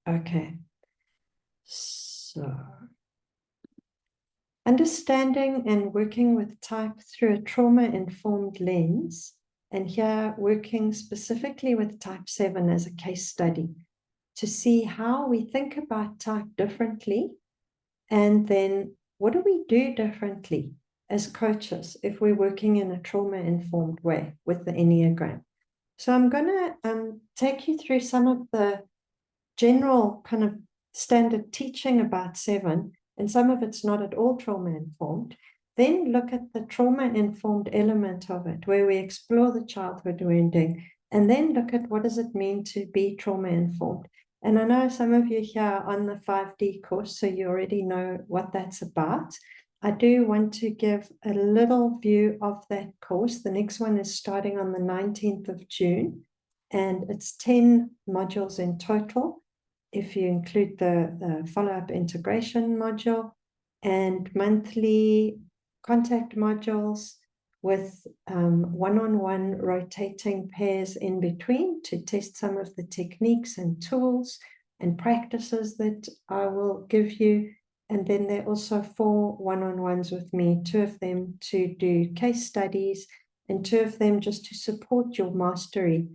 Okay. So, understanding and working with type through a trauma-informed lens, and here working specifically with type 7 as a case study to see how we think about type differently, and then what do we do differently as coaches if we're working in a trauma-informed way with the Enneagram. So I'm going to take you through some of the general kind of standard teaching about 7, and some of it's not at all trauma-informed. Then look at the trauma-informed element of it, where we explore the childhood wounding, and then look at what does it mean to be trauma-informed. And I know some of you here are on the 5D course, so you already know what that's about. I do want to give a little view of that course. The next one is starting on the 19th of June, and it's 10 modules in total, if you include the follow-up integration module, and monthly contact modules with one-on-one rotating pairs in between to test some of the techniques and tools and practices that I will give you. And then there are also 4 one-on-ones with me, 2 of them to do case studies and 2 of them just to support your mastery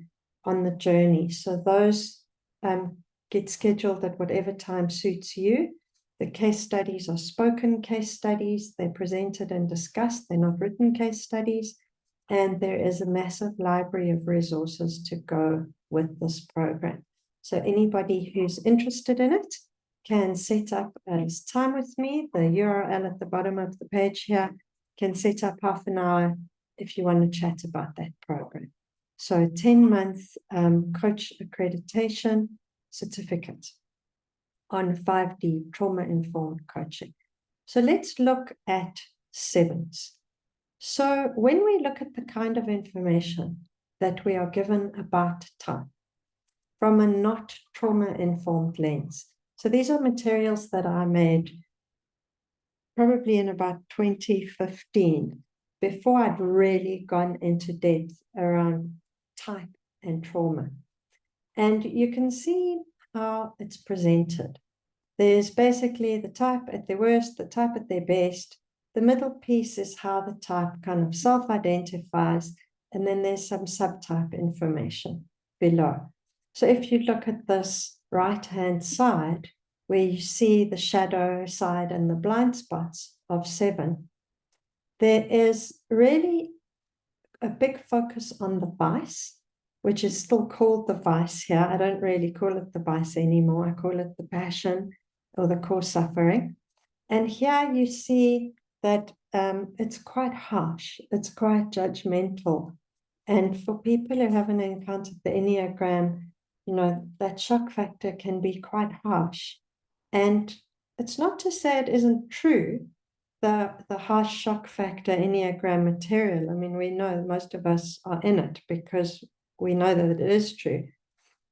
on the journey. So those get scheduled at whatever time suits you. The case studies are spoken case studies. They're presented and discussed. They're not written case studies. And there is a massive library of resources to go with this program. So anybody who's interested in it can set up a time with me. The URL at the bottom of the page here can set up half an hour if you want to chat about that program. So 10-month coach accreditation certificate on 5D trauma-informed coaching. So let's look at 7s. So when we look at the kind of information that we are given about type from a not trauma-informed lens, so these are materials that I made probably in about 2015, before I'd really gone into depth around type and trauma. And you can see how it's presented. There's basically the type at their worst, the type at their best. The middle piece is how the type kind of self-identifies, and then there's some subtype information below. So if you look at this right-hand side, where you see the shadow side and the blind spots of 7, there is really a big focus on the vice, which is still called the vice here. I don't really call it the vice anymore. I call it the passion or the core suffering. And here you see that it's quite harsh. It's quite judgmental. And for people who haven't encountered the Enneagram, you know, that shock factor can be quite harsh. And it's not to say it isn't true, the harsh shock factor Enneagram material. I mean, we know most of us are in it because we know that it is true.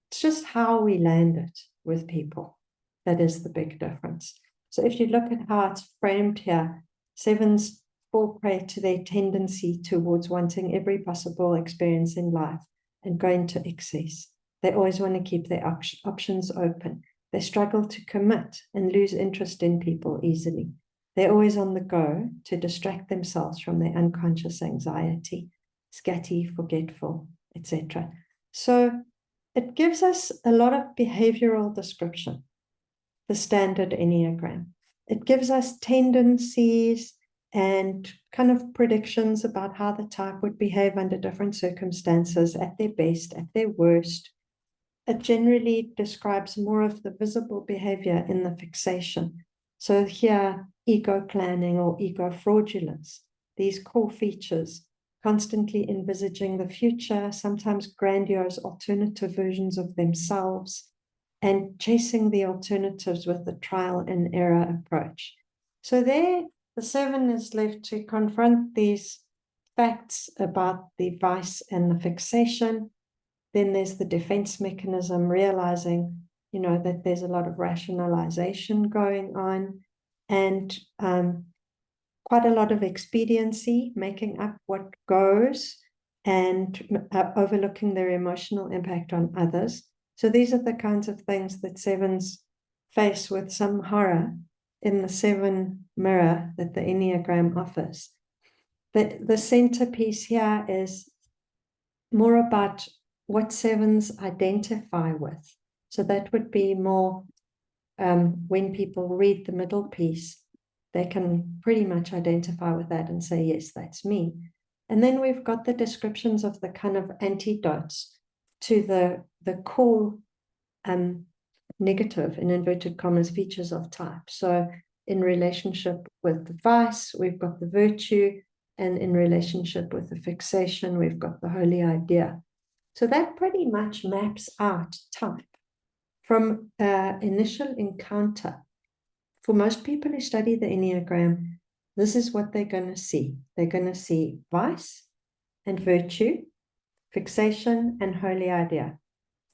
It's just how we land it with people that is the big difference. So if you look at how it's framed here, 7s fall prey to their tendency towards wanting every possible experience in life and going to excess. They always want to keep their options open. They struggle to commit and lose interest in people easily. They're always on the go to distract themselves from their unconscious anxiety, scatty, forgetful, etc. So it gives us a lot of behavioral description, the standard Enneagram. It gives us tendencies and kind of predictions about how the type would behave under different circumstances, at their best, at their worst. It generally describes more of the visible behavior in the fixation. So here, ego planning or ego fraudulence, these core features, constantly envisaging the future, sometimes grandiose alternative versions of themselves, and chasing the alternatives with the trial and error approach. So there, the 7 is left to confront these facts about the vice and the fixation. Then there's the defense mechanism, realizing, you know, that there's a lot of rationalization going on, and quite a lot of expediency, making up what goes, and overlooking their emotional impact on others. So these are the kinds of things that sevens face with some horror in the seven mirror that the Enneagram offers. The centerpiece here is more about what sevens identify with. So that would be more when people read the middle piece, they can pretty much identify with that and say, yes, that's me. And then we've got the descriptions of the kind of antidotes to the core negative, in inverted commas, features of type. So in relationship with the vice, we've got the virtue, and in relationship with the fixation, we've got the holy idea. So that pretty much maps out type from initial encounter. For most people who study the Enneagram, this is what they're going to see. They're going to see vice and virtue, fixation and holy idea.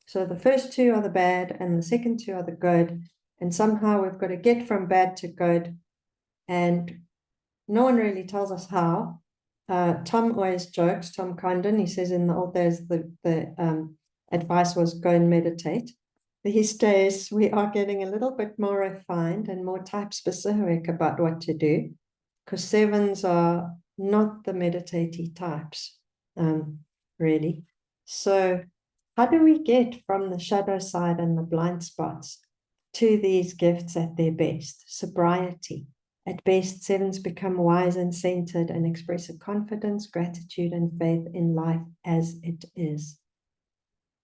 So the first two are the bad and the second two are the good. And somehow we've got to get from bad to good. And no one really tells us how. Tom always jokes, Tom Condon, he says in the old days the advice was go and meditate. These days we are getting a little bit more refined and more type specific about what to do, because sevens are not the meditative types, really. So how do we get from the shadow side and the blind spots to these gifts at their best? Sobriety. At best, sevens become wise and centered and express a confidence, gratitude, and faith in life as it is.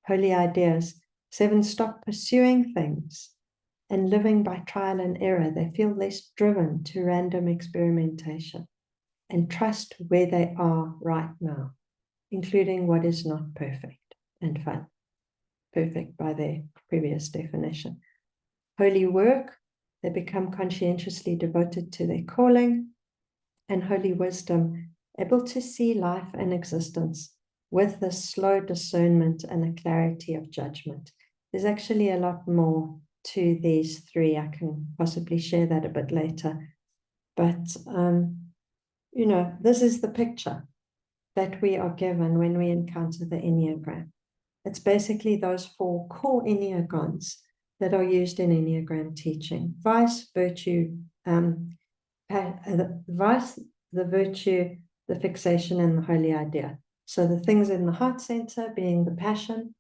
Holy ideas. Sevens stop pursuing things and living by trial and error. They feel less driven to random experimentation and trust where they are right now, including what is not perfect and fun. Perfect by their previous definition. Holy work. They become conscientiously devoted to their calling. And holy wisdom, able to see life and existence with a slow discernment and a clarity of judgment. There's actually a lot more to these three. I can possibly share that a bit later. But, you know, this is the picture that we are given when we encounter the Enneagram. It's basically those four core Enneagons that are used in Enneagram teaching. Vice, virtue, the vice, the virtue, the fixation, and the holy idea. So the things in the heart center being the passion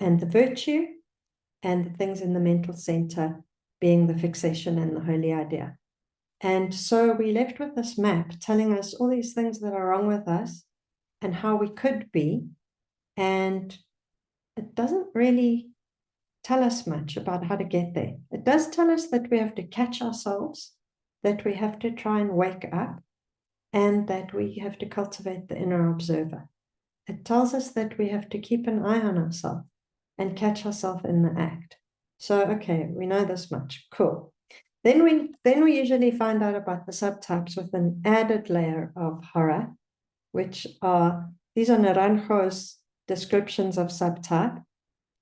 and the virtue, and the things in the mental center being the fixation and the holy idea. And so we left with this map telling us all these things that are wrong with us and how we could be. And it doesn't really tell us much about how to get there. It does tell us that we have to catch ourselves, that we have to try and wake up, and that we have to cultivate the inner observer. It tells us that we have to keep an eye on ourselves and catch ourselves in the act. So, okay, we know this much. Cool. Then we usually find out about the subtypes with an added layer of horror, which are, these are Naranjo's descriptions of subtype.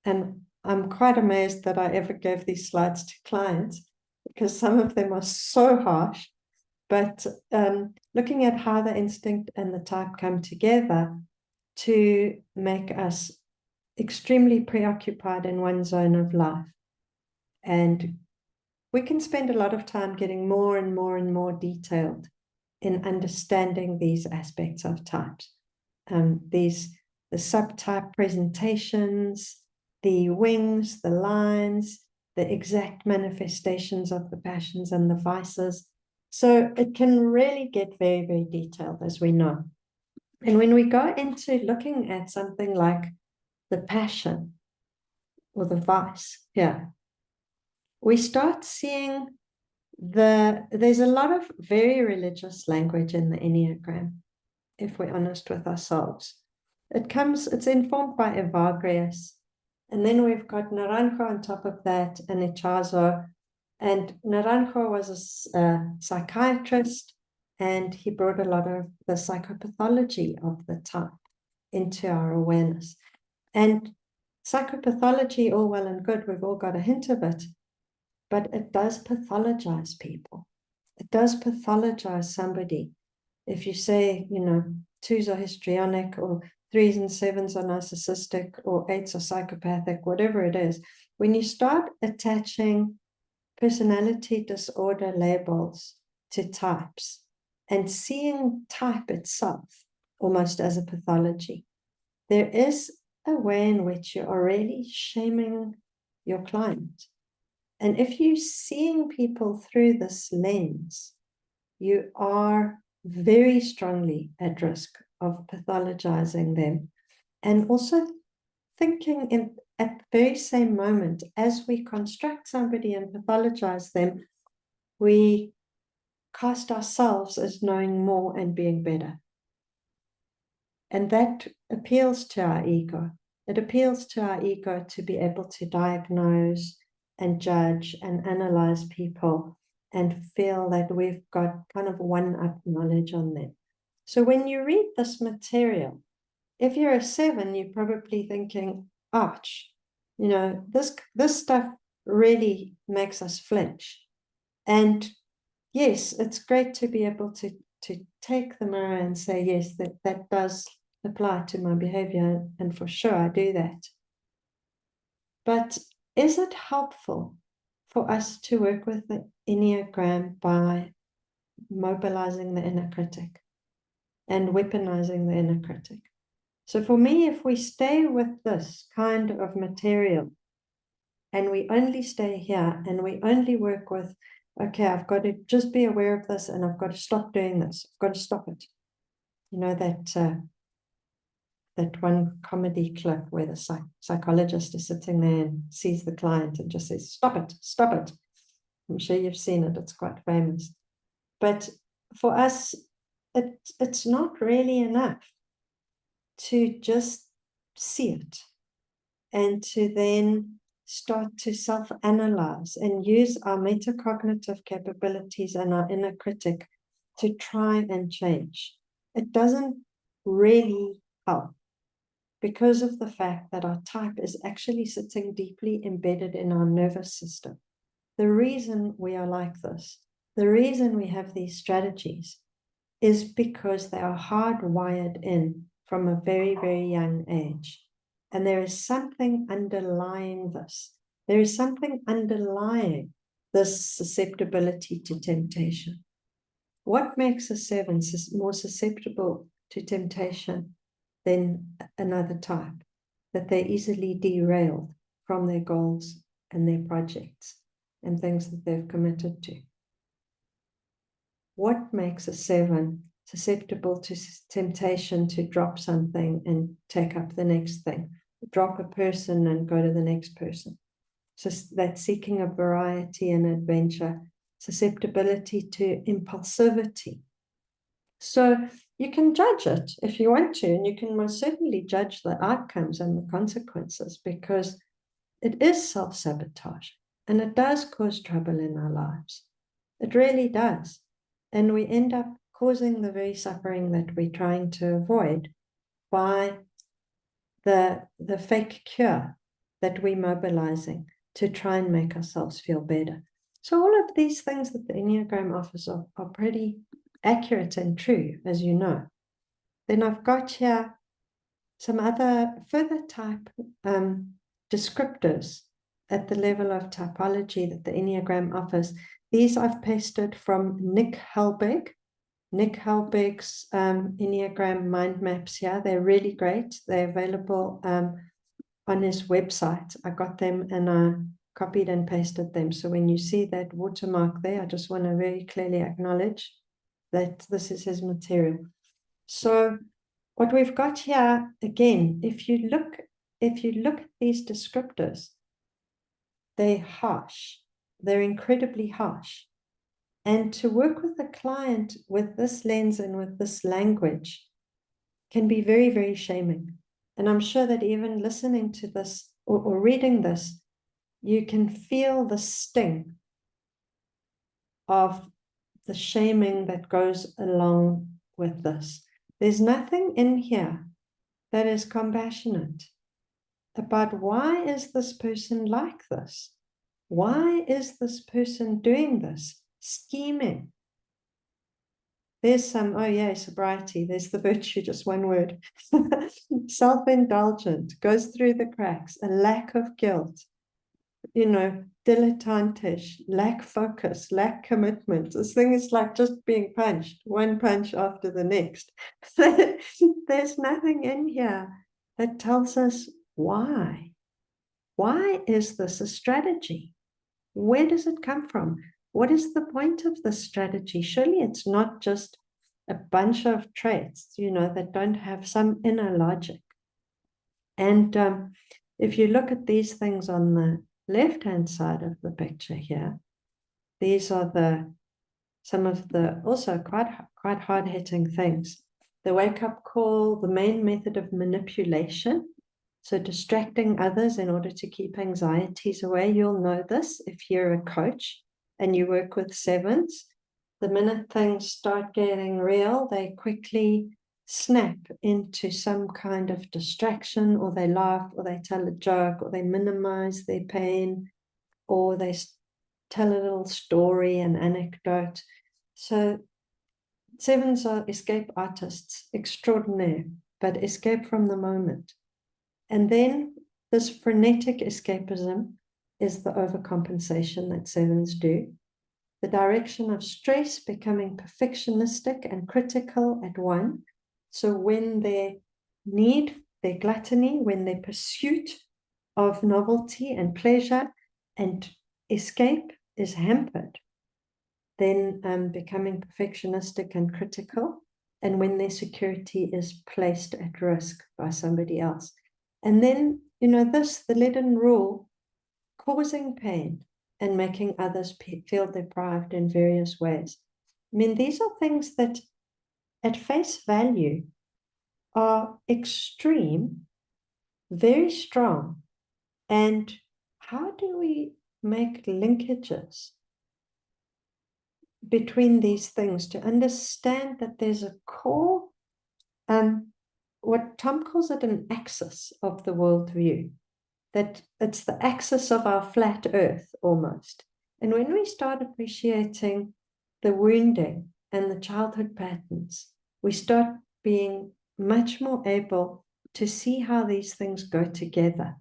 And I'm quite amazed that I ever gave these slides to clients, because some of them are so harsh. But looking at how the instinct and the type come together to make us extremely preoccupied in one zone of life. And we can spend a lot of time getting more and more and more detailed in understanding these aspects of types. The subtype presentations, the wings, the lines, the exact manifestations of the passions and the vices. So it can really get very, very detailed, as we know. And when we go into looking at something like the passion or the vice, we start seeing there's a lot of very religious language in the Enneagram, if we're honest with ourselves. It's informed by Evagrius, and then we've got Naranjo on top of that, and Echazo. And Naranjo was a psychiatrist, and he brought a lot of the psychopathology of the type into our awareness. And psychopathology, all well and good, we've all got a hint of it, but it does pathologize people. It does pathologize somebody. If you say, 2s are histrionic or 3 3s and 7s are narcissistic or 8s are psychopathic, whatever it is, when you start attaching personality disorder labels to types and seeing type itself almost as a pathology, there is a way in which you are really shaming your client. And if you're seeing people through this lens, you are very strongly at risk of pathologizing them, and also thinking at the very same moment as we construct somebody and pathologize them, we cast ourselves as knowing more and being better. And that appeals to our ego. It appeals to our ego to be able to diagnose and judge and analyze people and feel that we've got kind of one-up knowledge on them. So when you read this material, if you're a 7, you're probably thinking, ouch, you know, this stuff really makes us flinch. And yes, it's great to be able to take the mirror and say, yes, that does apply to my behavior, and for sure I do that. But is it helpful for us to work with the Enneagram by mobilizing the inner critic and weaponizing the inner critic? So for me, if we stay with this kind of material and we only stay here and we only work with, okay, I've got to just be aware of this and I've got to stop doing this. I've got to stop it. You know, that one comedy clip where the psychologist is sitting there and sees the client and just says, stop it, stop it. I'm sure you've seen it. It's quite famous. But for us, it's not really enough to just see it and to then start to self-analyze and use our metacognitive capabilities and our inner critic to try and change. It doesn't really help because of the fact that our type is actually sitting deeply embedded in our nervous system. The reason we are like this, the reason we have these strategies, is because they are hardwired in from a very, very young age. And there is something underlying this. There is something underlying this susceptibility to temptation. What makes a 7 more susceptible to temptation than another type? That they're easily derailed from their goals and their projects and things that they've committed to. What makes a 7 susceptible to temptation to drop something and take up the next thing, drop a person and go to the next person? So that seeking of variety and adventure, susceptibility to impulsivity. So you can judge it if you want to, and you can most certainly judge the outcomes and the consequences, because it is self-sabotage and it does cause trouble in our lives. It really does. And we end up causing the very suffering that we're trying to avoid by the fake cure that we're mobilizing to try and make ourselves feel better. So all of these things that the Enneagram offers are pretty accurate and true, as you know. Then I've got here some other further type descriptors at the level of typology that the Enneagram offers. These I've pasted from Nick Helbig. Nick Helbig's Enneagram mind maps here. They're really great. They're available on his website. I got them and I copied and pasted them. So when you see that watermark there, I just want to very clearly acknowledge that this is his material. So what we've got here, again, if you look at these descriptors, they're harsh. They're incredibly harsh. And to work with a client with this lens and with this language can be very, very shaming. And I'm sure that even listening to this or reading this, you can feel the sting of the shaming that goes along with this. There's nothing in here that is compassionate about why is this person like this? Why is this person doing this? Scheming. There's some, oh yeah, sobriety. There's the virtue, just one word. Self-indulgent, goes through the cracks, a lack of guilt, dilettantish, lack focus, lack commitment. This thing is like just being punched, one punch after the next. There's nothing in here that tells us why. Why is this a strategy? Where does it come from? What is the point of this strategy? Surely it's not just a bunch of traits, that don't have some inner logic. And if you look at these things on the left-hand side of the picture here, these are some of the also quite hard-hitting things. The wake-up call, the main method of manipulation, so distracting others in order to keep anxieties away. You'll know this if you're a coach and you work with sevens. The minute things start getting real, they quickly snap into some kind of distraction, or they laugh, or they tell a joke, or they minimize their pain, or they tell a little story, an anecdote. So sevens are escape artists extraordinaire, but escape from the moment. And then this frenetic escapism is the overcompensation that sevens do. The direction of stress, becoming perfectionistic and critical at one. So when their need, their gluttony, when their pursuit of novelty and pleasure and escape is hampered, then becoming perfectionistic and critical, and when their security is placed at risk by somebody else. And then, the leaden rule, causing pain and making others feel deprived in various ways. I mean, these are things that at face value are extreme, very strong. And how do we make linkages between these things to understand that there's a core, what Tom calls it, an axis of the worldview, that it's the axis of our flat earth almost. And when we start appreciating the wounding and the childhood patterns, we start being much more able to see how these things go together,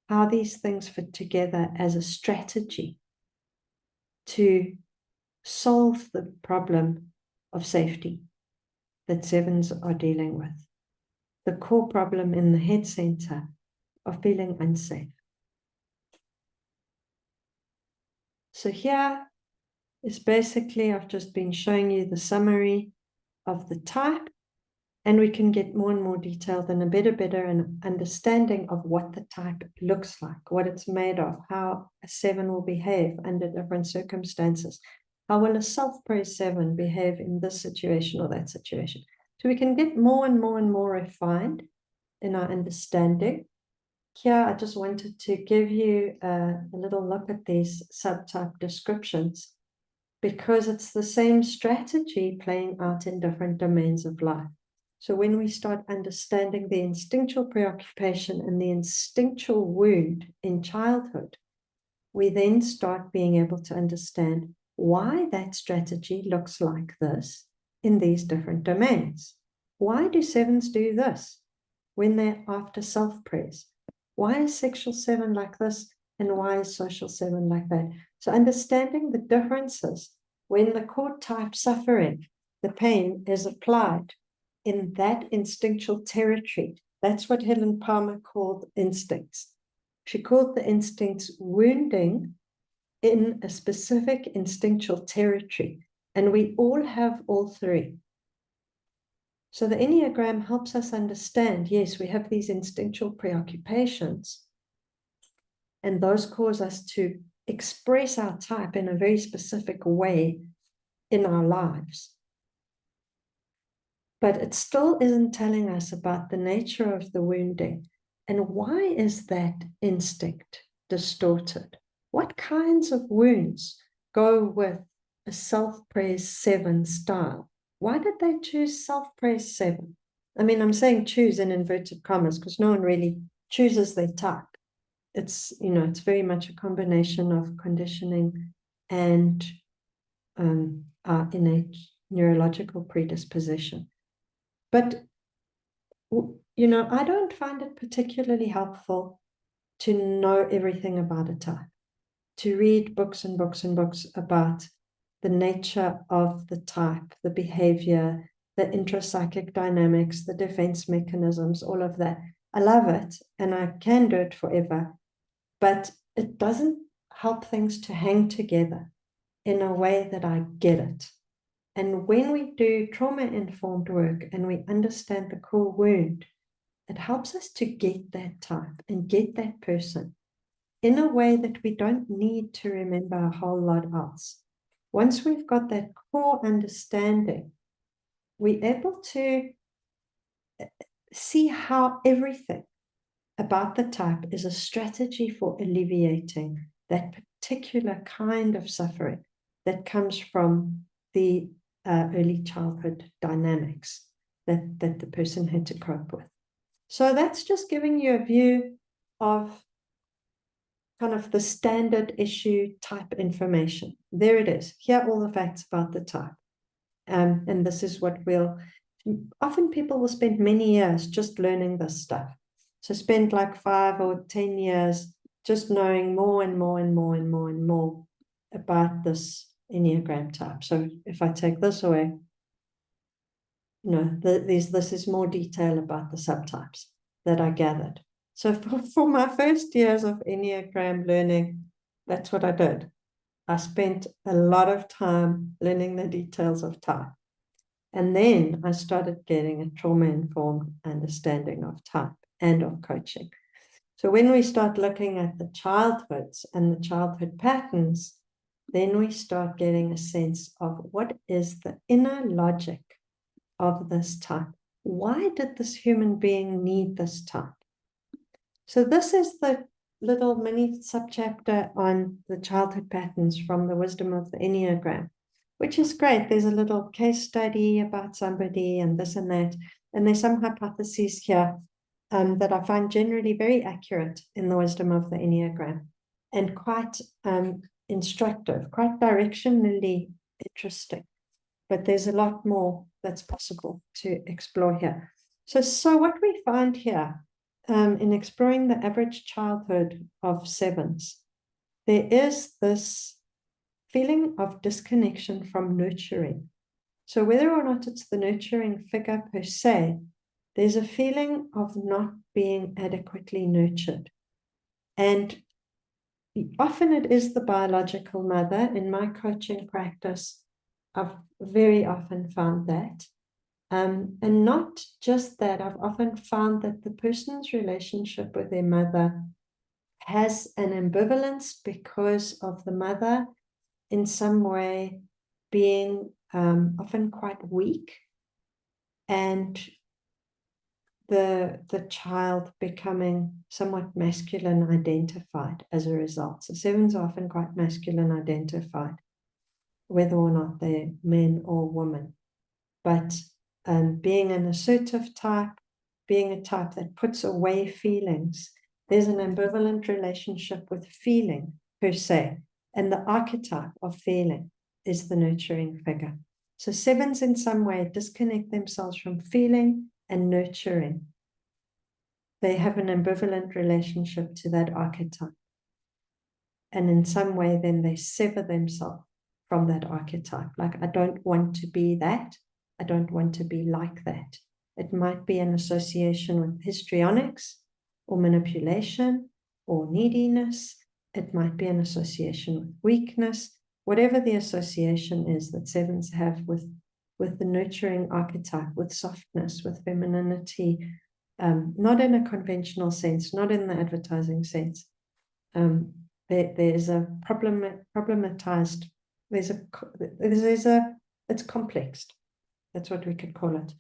how these things fit together as a strategy to solve the problem of safety that sevens are dealing with, the core problem in the head center of feeling unsafe. So here is basically, I've just been showing you the summary of the type, and we can get more and more detailed and a better understanding of what the type looks like, what it's made of, how a seven will behave under different circumstances. How will a self-praise seven behave in this situation or that situation? So we can get more and more refined in our understanding. Here, I just wanted to give you a little look at these subtype descriptions, because it's the same strategy playing out in different domains of life. So when we start understanding the instinctual preoccupation and the instinctual wound in childhood, we then start being able to understand why that strategy looks like this in these different domains. Why do sevens do this when they're after self-praise? Why is sexual seven like this, and why is social seven like that? So understanding the differences when the core type suffering, the pain is applied in that instinctual territory. That's what Helen Palmer called instincts. She called the instincts wounding in a specific instinctual territory, and we all have all three. So the Enneagram helps us understand, yes, we have these instinctual preoccupations, and those cause us to express our type in a very specific way in our lives. But it still isn't telling us about the nature of the wounding, and why is that instinct distorted? What kinds of wounds go with a self-praise seven style? Why did they choose self-praise seven? I mean, I'm saying choose in inverted commas because no one really chooses their type. It's, it's very much a combination of conditioning and our innate neurological predisposition. But, you know, I don't find it particularly helpful to know everything about a type, to read books and books and books about the nature of the type, the behavior, the intrapsychic dynamics, the defense mechanisms, all of that. I love it, and I can do it forever, but it doesn't help things to hang together in a way that I get it. And when we do trauma-informed work and we understand the core wound, it helps us to get that type and get that person in a way that we don't need to remember a whole lot else. Once we've got that core understanding, we're able to see how everything about the type is a strategy for alleviating that particular kind of suffering that comes from the early childhood dynamics that the person had to cope with. So that's just giving you a view of kind of the standard issue type information. There it is. Here are all the facts about the type. And this is what often people will spend many years just learning this stuff. So spend like 5 or 10 years just knowing more and more and more and more and more about this Enneagram type. So if I take this away, this is more detail about the subtypes that I gathered. So for my first years of Enneagram learning, that's what I did. I spent a lot of time learning the details of type. And then I started getting a trauma-informed understanding of type and of coaching. So when we start looking at the childhoods and the childhood patterns, then we start getting a sense of what is the inner logic of this type. Why did this human being need this type? So this is the little mini subchapter on the childhood patterns from the wisdom of the Enneagram, which is great. There's a little case study about somebody and this and that. And there's some hypotheses here that I find generally very accurate in the wisdom of the Enneagram and quite instructive, quite directionally interesting. But there's a lot more that's possible to explore here. So what we find here in exploring the average childhood of sevens, there is this feeling of disconnection from nurturing. So whether or not it's the nurturing figure per se, there's a feeling of not being adequately nurtured. And often it is the biological mother. In my coaching practice, I've very often found that. And not just that, I've often found that the person's relationship with their mother has an ambivalence because of the mother in some way being often quite weak, and the child becoming somewhat masculine identified as a result. So sevens are often quite masculine identified, whether or not they're men or women. But being an assertive type, being a type that puts away feelings, there's an ambivalent relationship with feeling per se, and the archetype of feeling is the nurturing figure. So sevens in some way disconnect themselves from feeling and nurturing. They have an ambivalent relationship to that archetype. And in some way, then they sever themselves from that archetype. Like, I don't want to be that. I don't want to be like that. It might be an association with histrionics or manipulation or neediness. It might be an association with weakness. Whatever the association is that sevens have with the nurturing archetype, with softness, with femininity, not in a conventional sense, not in the advertising sense. There's a problematized, it's complex. That's what we could call it.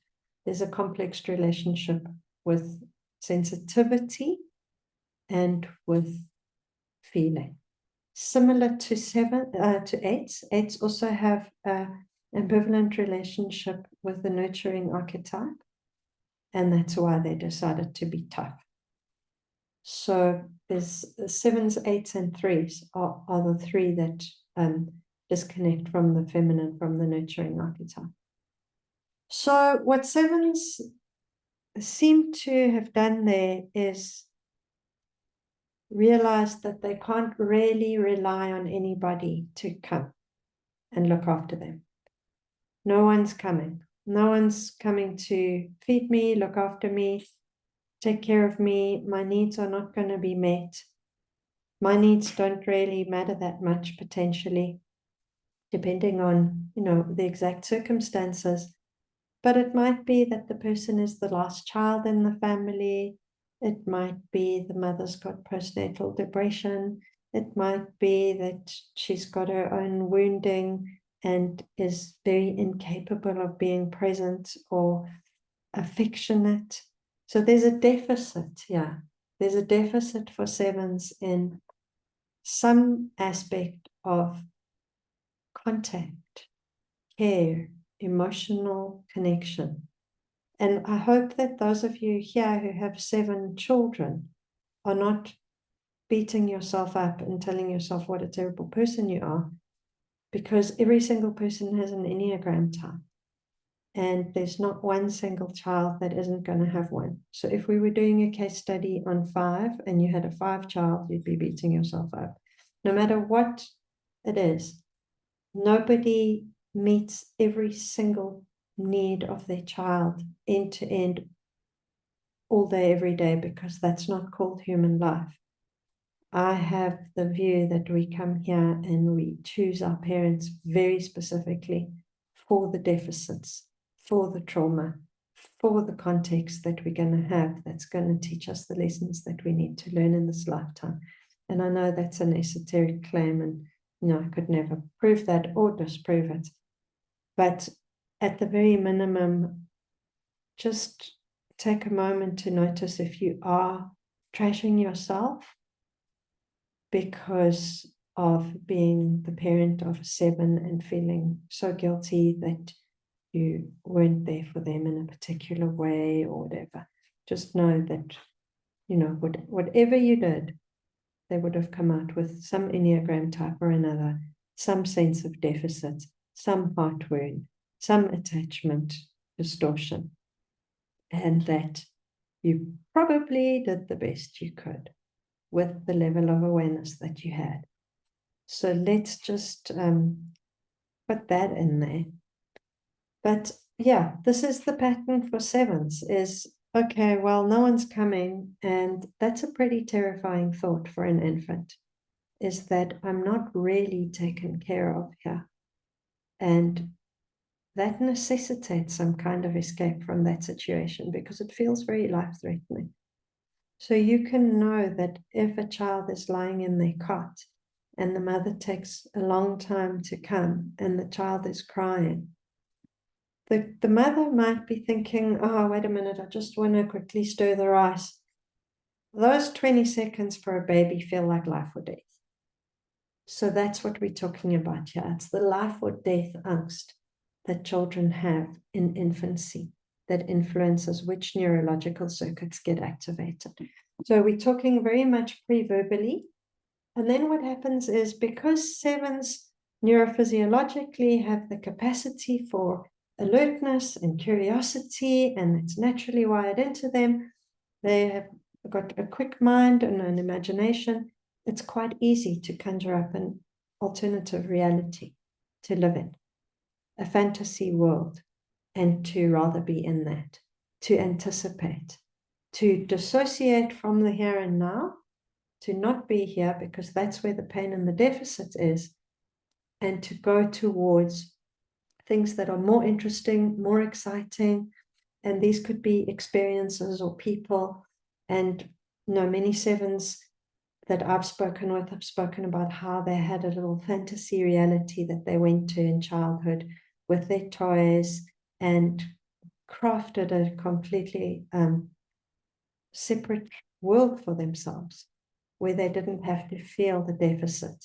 There's a complex relationship with sensitivity and with feeling. Similar to eights. Eights also have an ambivalent relationship with the nurturing archetype, and that's why they decided to be tough. So there's sevens, eights, and threes are the three that disconnect from the feminine, from the nurturing archetype. So what sevens seem to have done there is realize that they can't really rely on anybody to come and look after them. No one's coming. No one's coming to feed me, look after me, take care of me. My needs are not going to be met. My needs don't really matter that much potentially, depending on, the exact circumstances. But it might be that the person is the last child in the family. It might be the mother's got postnatal depression. It might be that she's got her own wounding and is very incapable of being present or affectionate. So there's a deficit, yeah. There's a deficit for sevens in some aspect of contact, care, emotional connection. And I hope that those of you here who have 7 children are not beating yourself up and telling yourself what a terrible person you are, because every single person has an Enneagram type. And there's not one single child that isn't going to have one. So if we were doing a case study on 5 and you had a 5 child, you'd be beating yourself up. No matter what it is, nobody meets every single need of their child end to end all day, every day, because that's not called human life. I have the view that we come here and we choose our parents very specifically for the deficits, for the trauma, for the context that we're going to have that's going to teach us the lessons that we need to learn in this lifetime. And I know that's an esoteric claim, and I could never prove that or disprove it. But at the very minimum, just take a moment to notice if you are trashing yourself because of being the parent of a 7 and feeling so guilty that you weren't there for them in a particular way or whatever. Just know that, whatever you did, they would have come out with some Enneagram type or another, some sense of deficit, some heart wound, some attachment distortion, and that you probably did the best you could with the level of awareness that you had. So let's just put that in there. But yeah, this is the pattern for 7s is, okay, well, no one's coming. And that's a pretty terrifying thought for an infant, is that I'm not really taken care of here. And that necessitates some kind of escape from that situation because it feels very life-threatening. So you can know that if a child is lying in their cot and the mother takes a long time to come and the child is crying, the mother might be thinking, oh, wait a minute, I just want to quickly stir the rice. Those 20 seconds for a baby feel like life or death. So that's what we're talking about here. It's the life or death angst that children have in infancy that influences which neurological circuits get activated. So we're talking very much pre-verbally. And then what happens is, because 7s neurophysiologically have the capacity for alertness and curiosity, and it's naturally wired into them, they have got a quick mind and an imagination. It's quite easy to conjure up an alternative reality to live in, a fantasy world, and to rather be in that, to anticipate, to dissociate from the here and now, to not be here because that's where the pain and the deficit is, and to go towards things that are more interesting, more exciting. And these could be experiences or people. And many 7s that I've spoken with have spoken about how they had a little fantasy reality that they went to in childhood with their toys and crafted a completely separate world for themselves, where they didn't have to feel the deficit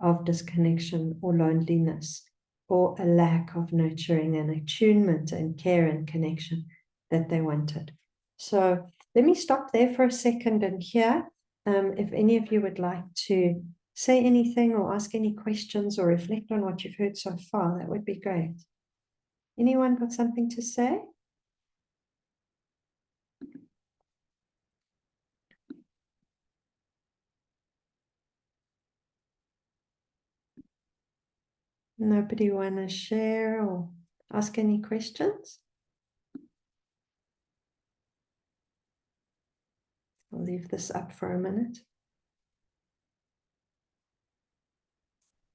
of disconnection or loneliness or a lack of nurturing and attunement and care and connection that they wanted. So let me stop there for a second and hear if any of you would like to say anything or ask any questions or reflect on what you've heard so far, that would be great. Anyone got something to say? Nobody want to share or ask any questions? I'll leave this up for a minute.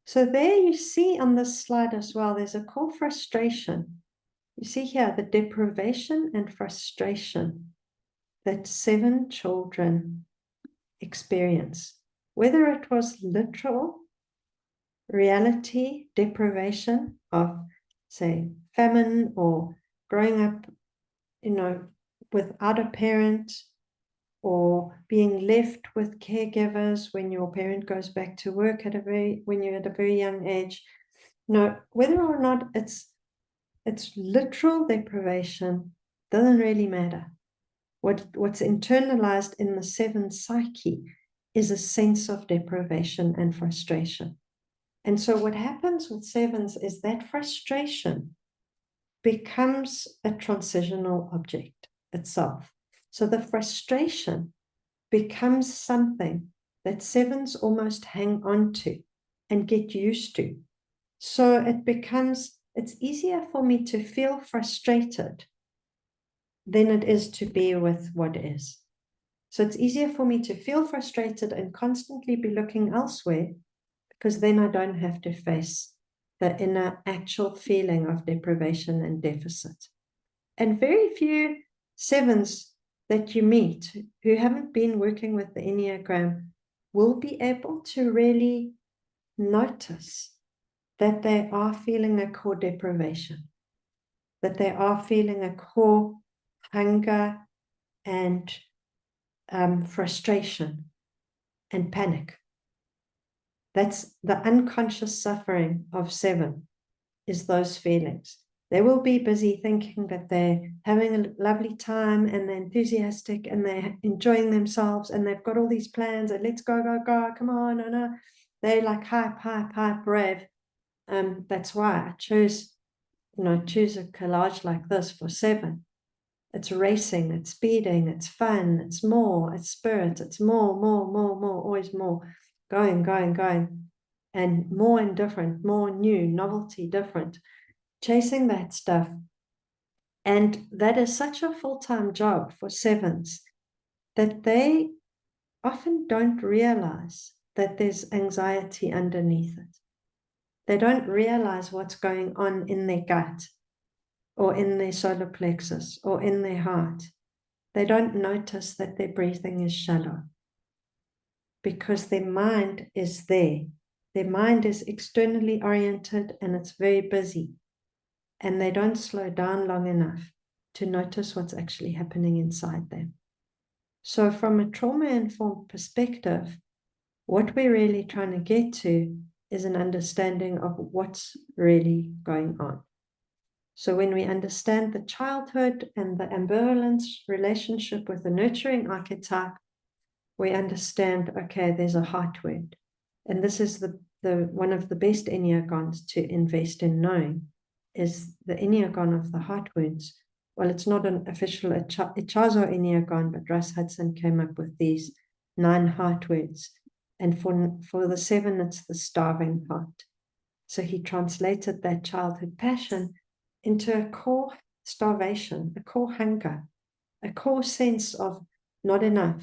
So there you see on this slide as well, there's a core frustration. You see here the deprivation and frustration that 7 children experience, whether it was literal reality deprivation of, say, famine, or growing up, without a parent, or being left with caregivers when your parent goes back to work when you're at a very young age. No, whether or not it's literal deprivation doesn't really matter. What's internalized in the 7 psyche is a sense of deprivation and frustration. And so what happens with 7s is that frustration becomes a transitional object itself. So the frustration becomes something that 7s almost hang on to and get used to. So it's easier for me to feel frustrated than it is to be with what is. So it's easier for me to feel frustrated and constantly be looking elsewhere, because then I don't have to face the inner actual feeling of deprivation and deficit. And very few 7s that you meet who haven't been working with the Enneagram will be able to really notice that they are feeling a core deprivation, that they are feeling a core hunger and frustration and panic. That's the unconscious suffering of 7, is those feelings. They will be busy thinking that they're having a lovely time and they're enthusiastic and they're enjoying themselves and they've got all these plans and let's go, go, go, come on, no. They're like hype, brave. That's why I choose a collage like this for 7. It's racing, it's speeding, it's fun, it's more, it's spirit, it's more, always more, going, and more and different, more new, novelty, different, chasing that stuff. And that is such a full-time job for 7s that they often don't realize that there's anxiety underneath it. They don't realize what's going on in their gut or in their solar plexus or in their heart. They don't notice that their breathing is shallow because their mind is there. Their mind is externally oriented and it's very busy. And they don't slow down long enough to notice what's actually happening inside them. So from a trauma-informed perspective, what we're really trying to get to is an understanding of what's really going on. So when we understand the childhood and the ambivalence relationship with the nurturing archetype, we understand, okay, there's a heart wound. And this is the one of the best Enneagrams to invest in knowing, is the Enneagram of the heart wounds. Well, it's not an official Ichazo Enneagram, but Russ Hudson came up with these 9 heart wounds. And for the 7, it's the starving heart. So he translated that childhood passion into a core starvation, a core hunger, a core sense of not enough.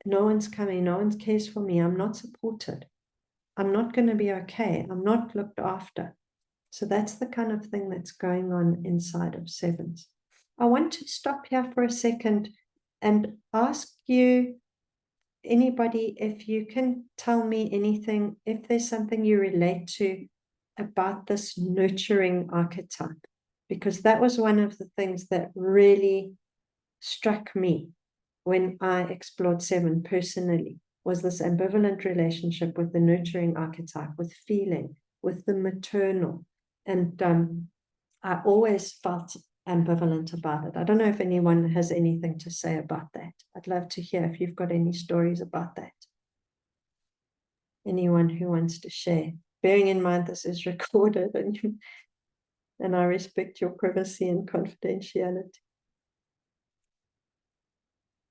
No one's coming, no one cares for me, I'm not supported. I'm not going to be okay, I'm not looked after. So that's the kind of thing that's going on inside of 7s. I want to stop here for a second and ask you, anybody, if you can tell me anything, if there's something you relate to about this nurturing archetype, because that was one of the things that really struck me when I explored 7 personally, was this ambivalent relationship with the nurturing archetype, with feeling, with the maternal. And I always felt ambivalent about it. I don't know if anyone has anything to say about that. I'd love to hear if you've got any stories about that. anyone who wants to share. Bearing in mind this is recorded, and I respect your privacy and confidentiality.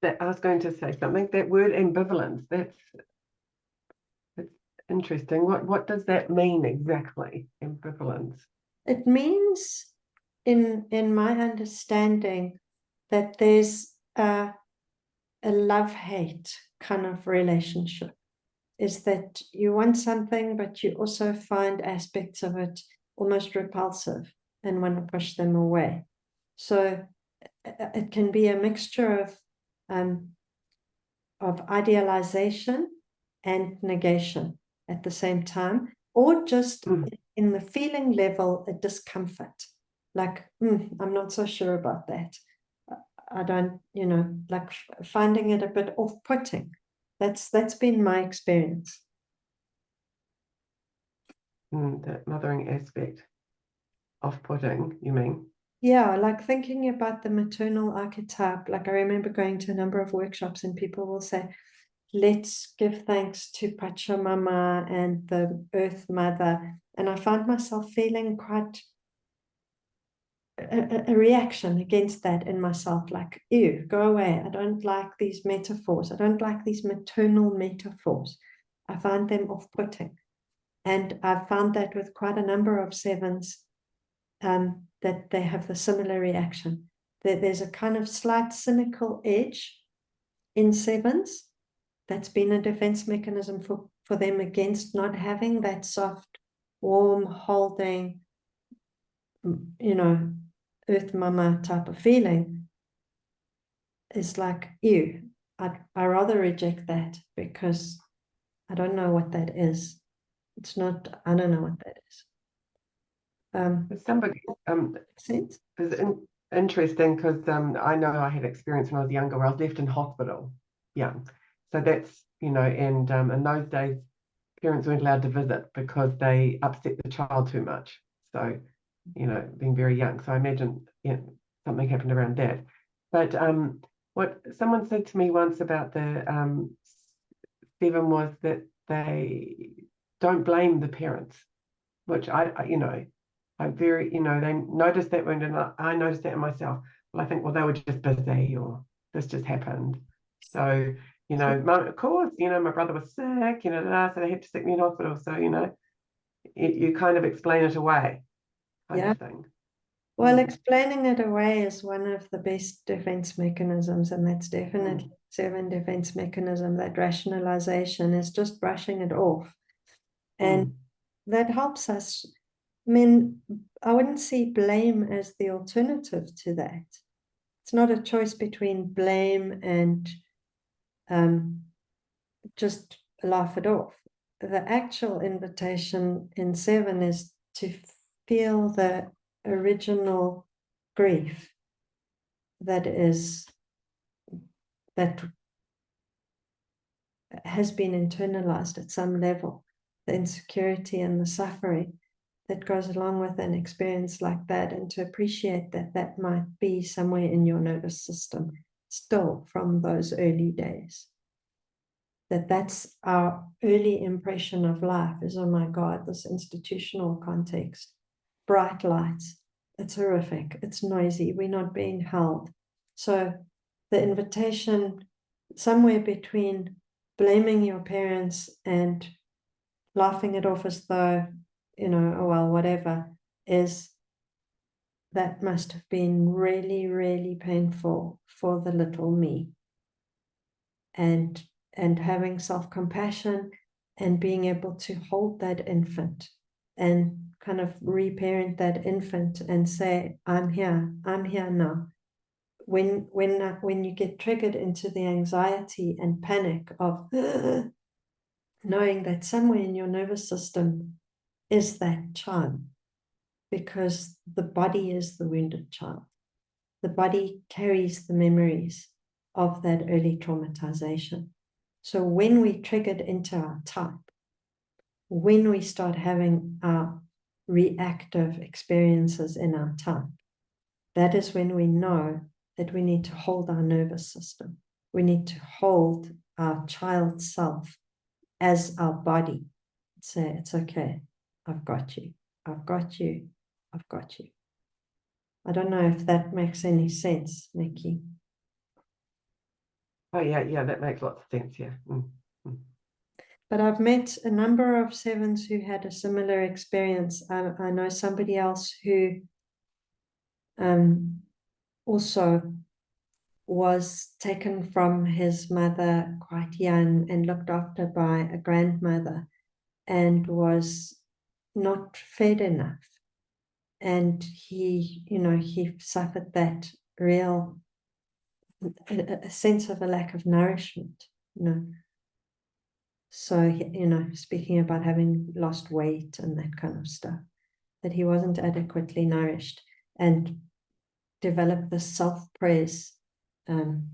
I was going to say something. That word ambivalence, that's interesting. What does that mean exactly, ambivalence? It means, in my understanding, that there's a love-hate kind of relationship. Is that you want something, but you also find aspects of it almost repulsive and want to push them away. So it can be a mixture of idealization and negation at the same time, or just in the feeling level, a discomfort. Like, I'm not so sure about that. I don't, like finding it a bit off-putting. That's been my experience. That mothering aspect, off-putting, you mean? Yeah, like thinking about the maternal archetype. Like I remember going to a number of workshops and people will say, let's give thanks to Pachamama and the Earth Mother. And I found myself feeling quite a reaction against that in myself, like, ew, go away. I don't like these metaphors. I don't like these maternal metaphors. I find them off-putting. And I've found that with quite a number of sevens, that they have the similar reaction. There's a kind of slight cynical edge in sevens. That's been a defense mechanism for them against not having that soft, warm, holding, Earth Mama type of feeling. Is like, ew, I rather reject that because I don't know what that is. I don't know what that is. Somebody sense? is interesting because I know I had experience when I was younger where I was left in hospital young. So that's, and in those days, parents weren't allowed to visit because they upset the child too much. So, being very young. So I imagine something happened around that. But what someone said to me once about the seven was that they don't blame the parents, which I very, they noticed that wound, and I noticed that in myself. Well, I think, well, they were just busy, or this just happened. So, of course, my brother was sick, so they had to stick me in hospital. So, you kind of explain it away, kind of thing. Well, explaining it away is one of the best defense mechanisms, and that's definitely seven defense mechanism. That rationalization is just brushing it off, and that helps us. I mean, I wouldn't see blame as the alternative to that. It's not a choice between blame and just laugh it off. The actual invitation in seven is to feel the original grief that has been internalized at some level, the insecurity and the suffering that goes along with an experience like that, and to appreciate that might be somewhere in your nervous system still from those early days. That's our early impression of life is, oh my God, this institutional context, bright lights, it's horrific, it's noisy, we're not being held. So the invitation somewhere between blaming your parents and laughing it off as though, oh well, whatever, is that must have been really, really painful for the little me. And having self-compassion and being able to hold that infant and kind of reparent that infant and say, I'm here now. When you get triggered into the anxiety and panic of knowing that somewhere in your nervous system is that child, because the body is the wounded child. The body carries the memories of that early traumatization. So when we triggered into our type, when we start having our reactive experiences in our type, that is when we know that we need to hold our nervous system. We need to hold our child self as our body. Say, it's okay. I've got you. I've got you. I've got you. I don't know if that makes any sense, Nikki. Oh, yeah, that makes lots of sense, yeah. But I've met a number of sevens who had a similar experience. I know somebody else who also was taken from his mother quite young and looked after by a grandmother and was not fed enough. And he, he suffered that real a sense of a lack of nourishment, So, speaking about having lost weight and that kind of stuff, that he wasn't adequately nourished, and developed the self-praise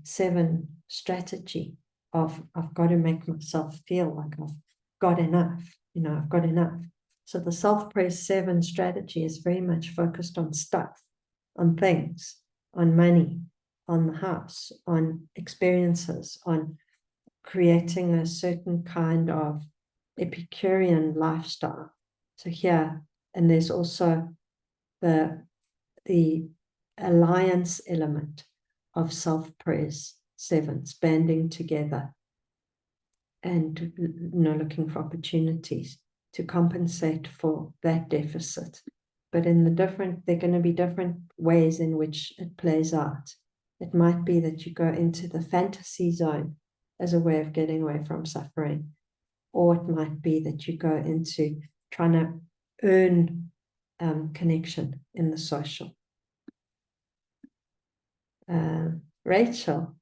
7 strategy of I've got to make myself feel like I've got enough, I've got enough. So the self-praise 7 strategy is very much focused on stuff, on things, on money, on the house, on experiences, on creating a certain kind of Epicurean lifestyle. So here, and there's also the alliance element of self-praise 7s banding together and looking for opportunities to compensate for that deficit. But there are going to be different ways in which it plays out. It might be that you go into the fantasy zone as a way of getting away from suffering, or it might be that you go into trying to earn connection in the social. Rachel.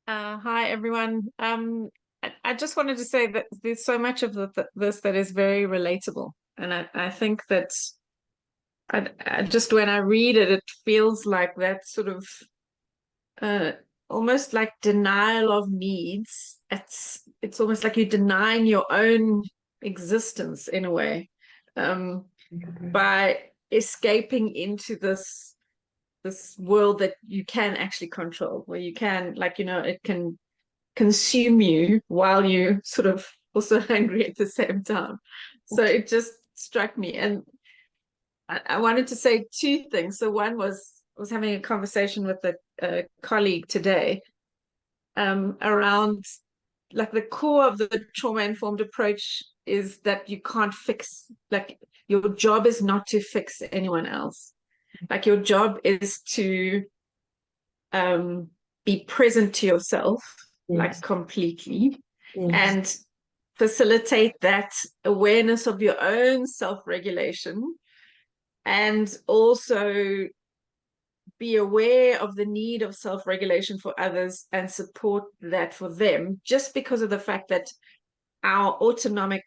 Hi, everyone. I just wanted to say that there's so much of this that is very relatable. And I think that I just, when I read it, it feels like that sort of almost like denial of needs. It's almost like you're denying your own existence in a way, by escaping into this world that you can actually control, where you can, it can consume you while you sort of also hungry at the same time. So it just struck me, and I wanted to say 2 things. So one was having a conversation with a colleague today, around, like, the core of the trauma-informed approach is that you can't fix, like, your job is not to fix anyone else. Like, your job is to be present to yourself, yes, like completely, yes, and facilitate that awareness of your own self-regulation, and also be aware of the need of self-regulation for others and support that for them, just because of the fact that our autonomic,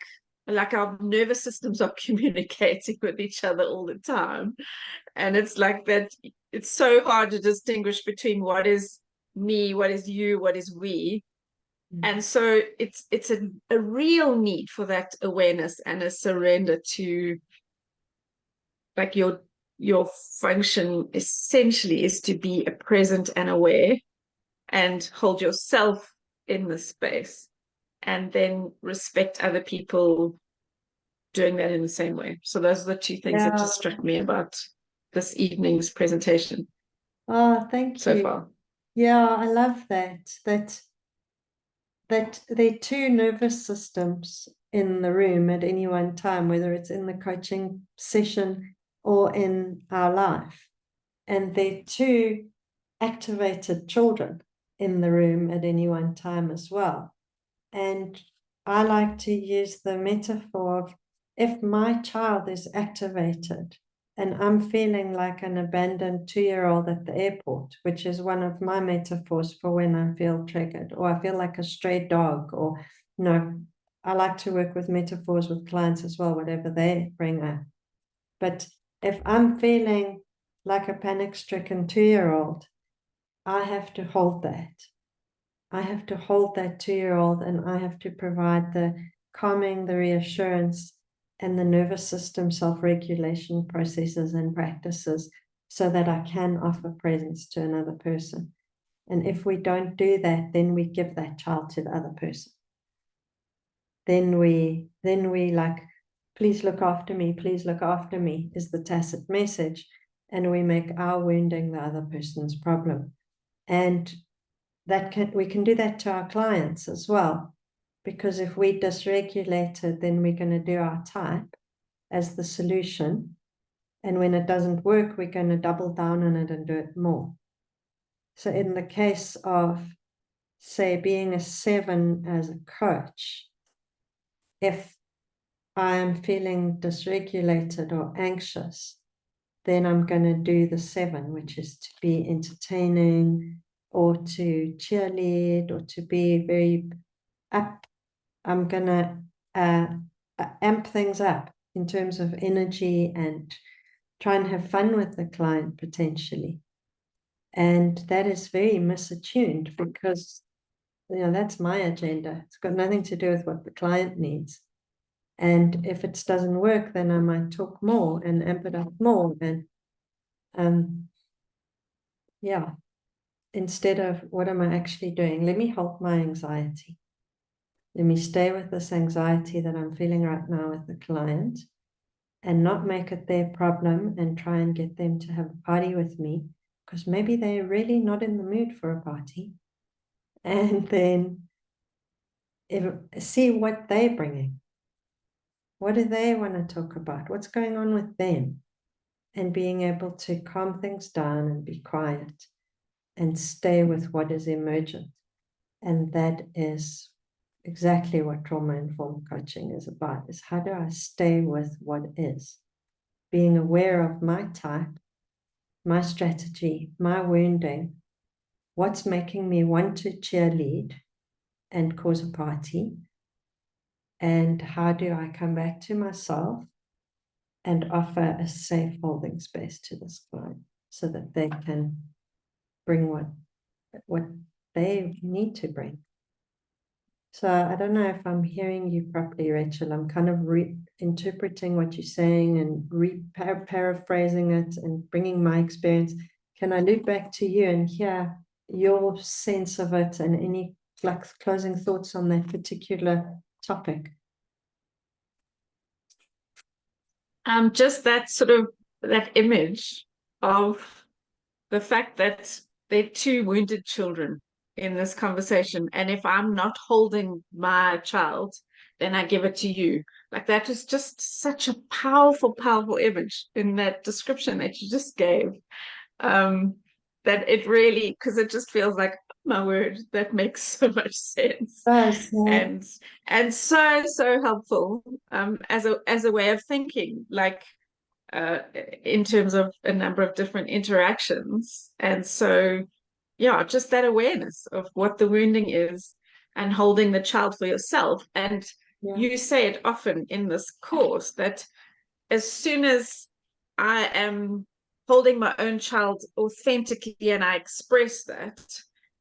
like, our nervous systems are communicating with each other all the time. And it's like that, it's so hard to distinguish between what is me, what is you, what is we. And so it's a real need for that awareness and a surrender to, like, your function essentially is to be a present and aware and hold yourself in the space, and then respect other people doing that in the same way. So those are the 2 things that just struck me about this evening's presentation. Oh, thank you. So far. Yeah, I love that there are 2 nervous systems in the room at any one time, whether it's in the coaching session or in our life. And there are 2 activated children in the room at any one time as well. And I like to use the metaphor of, if my child is activated and I'm feeling like an abandoned 2-year-old at the airport, which is one of my metaphors for when I feel triggered, or I feel like a stray dog, or, I like to work with metaphors with clients as well, whatever they bring up. But if I'm feeling like a panic-stricken 2-year-old, I have to hold that. I have to hold that 2-year-old, and I have to provide the calming, the reassurance, and the nervous system self-regulation processes and practices so that I can offer presence to another person. And if we don't do that, then we give that child to the other person. Then we like, please look after me, is the tacit message. And we make our wounding the other person's problem. And we can do that to our clients as well. Because if we dysregulate it, then we're going to do our type as the solution. And when it doesn't work, we're going to double down on it and do it more. So in the case of, say, being a 7 as a coach, if I am feeling dysregulated or anxious, then I'm going to do the 7, which is to be entertaining or to cheerlead or to be very up. I'm going to amp things up in terms of energy and try and have fun with the client potentially. And that is very misattuned because, that's my agenda. It's got nothing to do with what the client needs. And if it doesn't work, then I might talk more and amp it up more. And instead of what am I actually doing? Let me hold my anxiety. Let me stay with this anxiety that I'm feeling right now with the client and not make it their problem and try and get them to have a party with me, because maybe they're really not in the mood for a party. And then see what they're bringing. What do they want to talk about? What's going on with them? And being able to calm things down and be quiet and stay with what is emergent. And that is exactly what trauma-informed coaching is about, is how do I stay with what is? Being aware of my type, my strategy, my wounding, what's making me want to cheerlead and cause a party, and how do I come back to myself and offer a safe holding space to this client so that they can bring what they need to bring. So I don't know if I'm hearing you properly, Rachel. I'm kind of reinterpreting what you're saying and paraphrasing it and bringing my experience. Can I loop back to you and hear your sense of it and any closing thoughts on that particular topic? Just that image of the fact that they're 2 wounded children in this conversation, and if I'm not holding my child, then I give it to you. Like, that is just such a powerful image in that description that you just gave. That it really, because it just feels like, my word, that makes so much sense. And so helpful as a way of thinking, like in terms of a number of different interactions. And so just that awareness of what the wounding is and holding the child for yourself. And you say it often in this course that as soon as I am holding my own child authentically and I express that,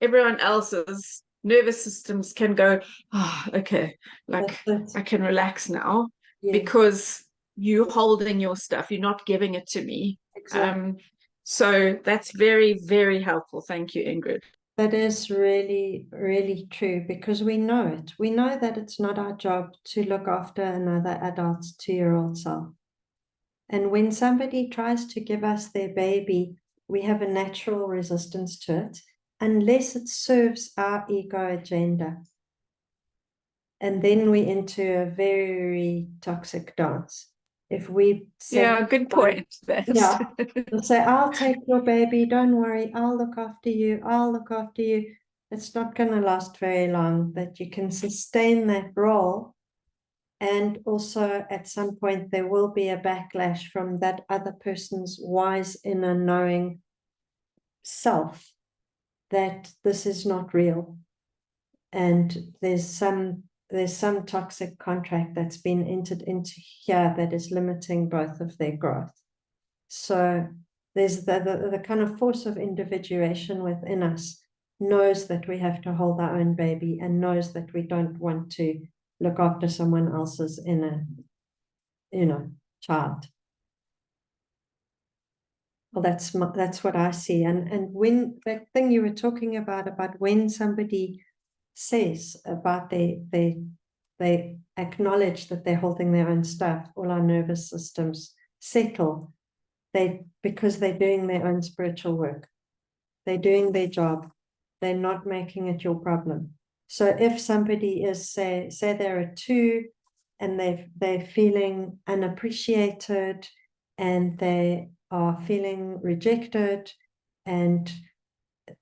everyone else's nervous systems can go, oh, okay, like I can relax now because you're holding your stuff, you're not giving it to me. Exactly. So that's very, very helpful. Thank you, Ingrid. That is really, really true, because we know it. We know that it's not our job to look after another adult's 2-year-old self. And when somebody tries to give us their baby, we have a natural resistance to it, unless it serves our ego agenda. And then we enter a very toxic dance. If we say, good point. We'll say, I'll take your baby, don't worry, I'll look after you, It's not going to last very long, that you can sustain that role. And also at some point there will be a backlash from that other person's wise, inner knowing self that this is not real. And there's some toxic contract that's been entered into here that is limiting both of their growth. So there's the kind of force of individuation within us knows that we have to hold our own baby and knows that we don't want to look after someone else's inner, child. Well, that's what I see. And when that thing you were talking about when somebody says about they acknowledge that they're holding their own stuff, all our nervous systems settle, because they're doing their own spiritual work. They're doing their job. They're not making it your problem. So if somebody is, say they're a 2 and they're feeling unappreciated and they are feeling rejected, and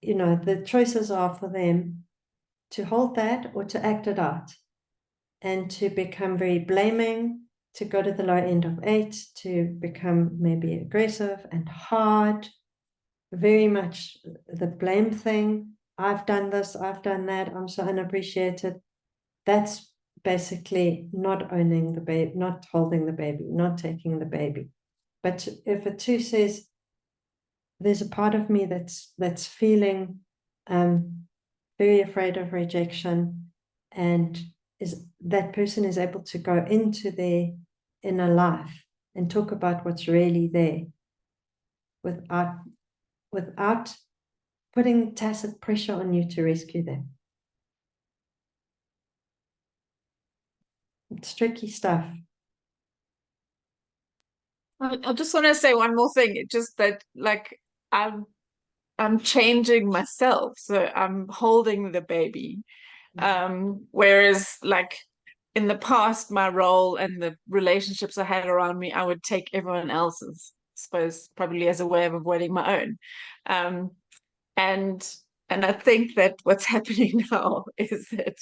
the choices are for them to hold that or to act it out and to become very blaming, to go to the low end of 8, to become maybe aggressive and hard, very much the blame thing. I've done this, I've done that, I'm so unappreciated. That's basically not owning the baby, not holding the baby, not taking the baby. But if a 2 says, there's a part of me that's feeling very afraid of rejection, and that person is able to go into their inner life and talk about what's really there without putting tacit pressure on you to rescue them. It's tricky stuff. I just want to say one more thing, just that like I'm changing myself, so I'm holding the baby. Whereas like in the past, my role and the relationships I had around me, I would take everyone else's, I suppose, probably as a way of avoiding my own. And I think that what's happening now is that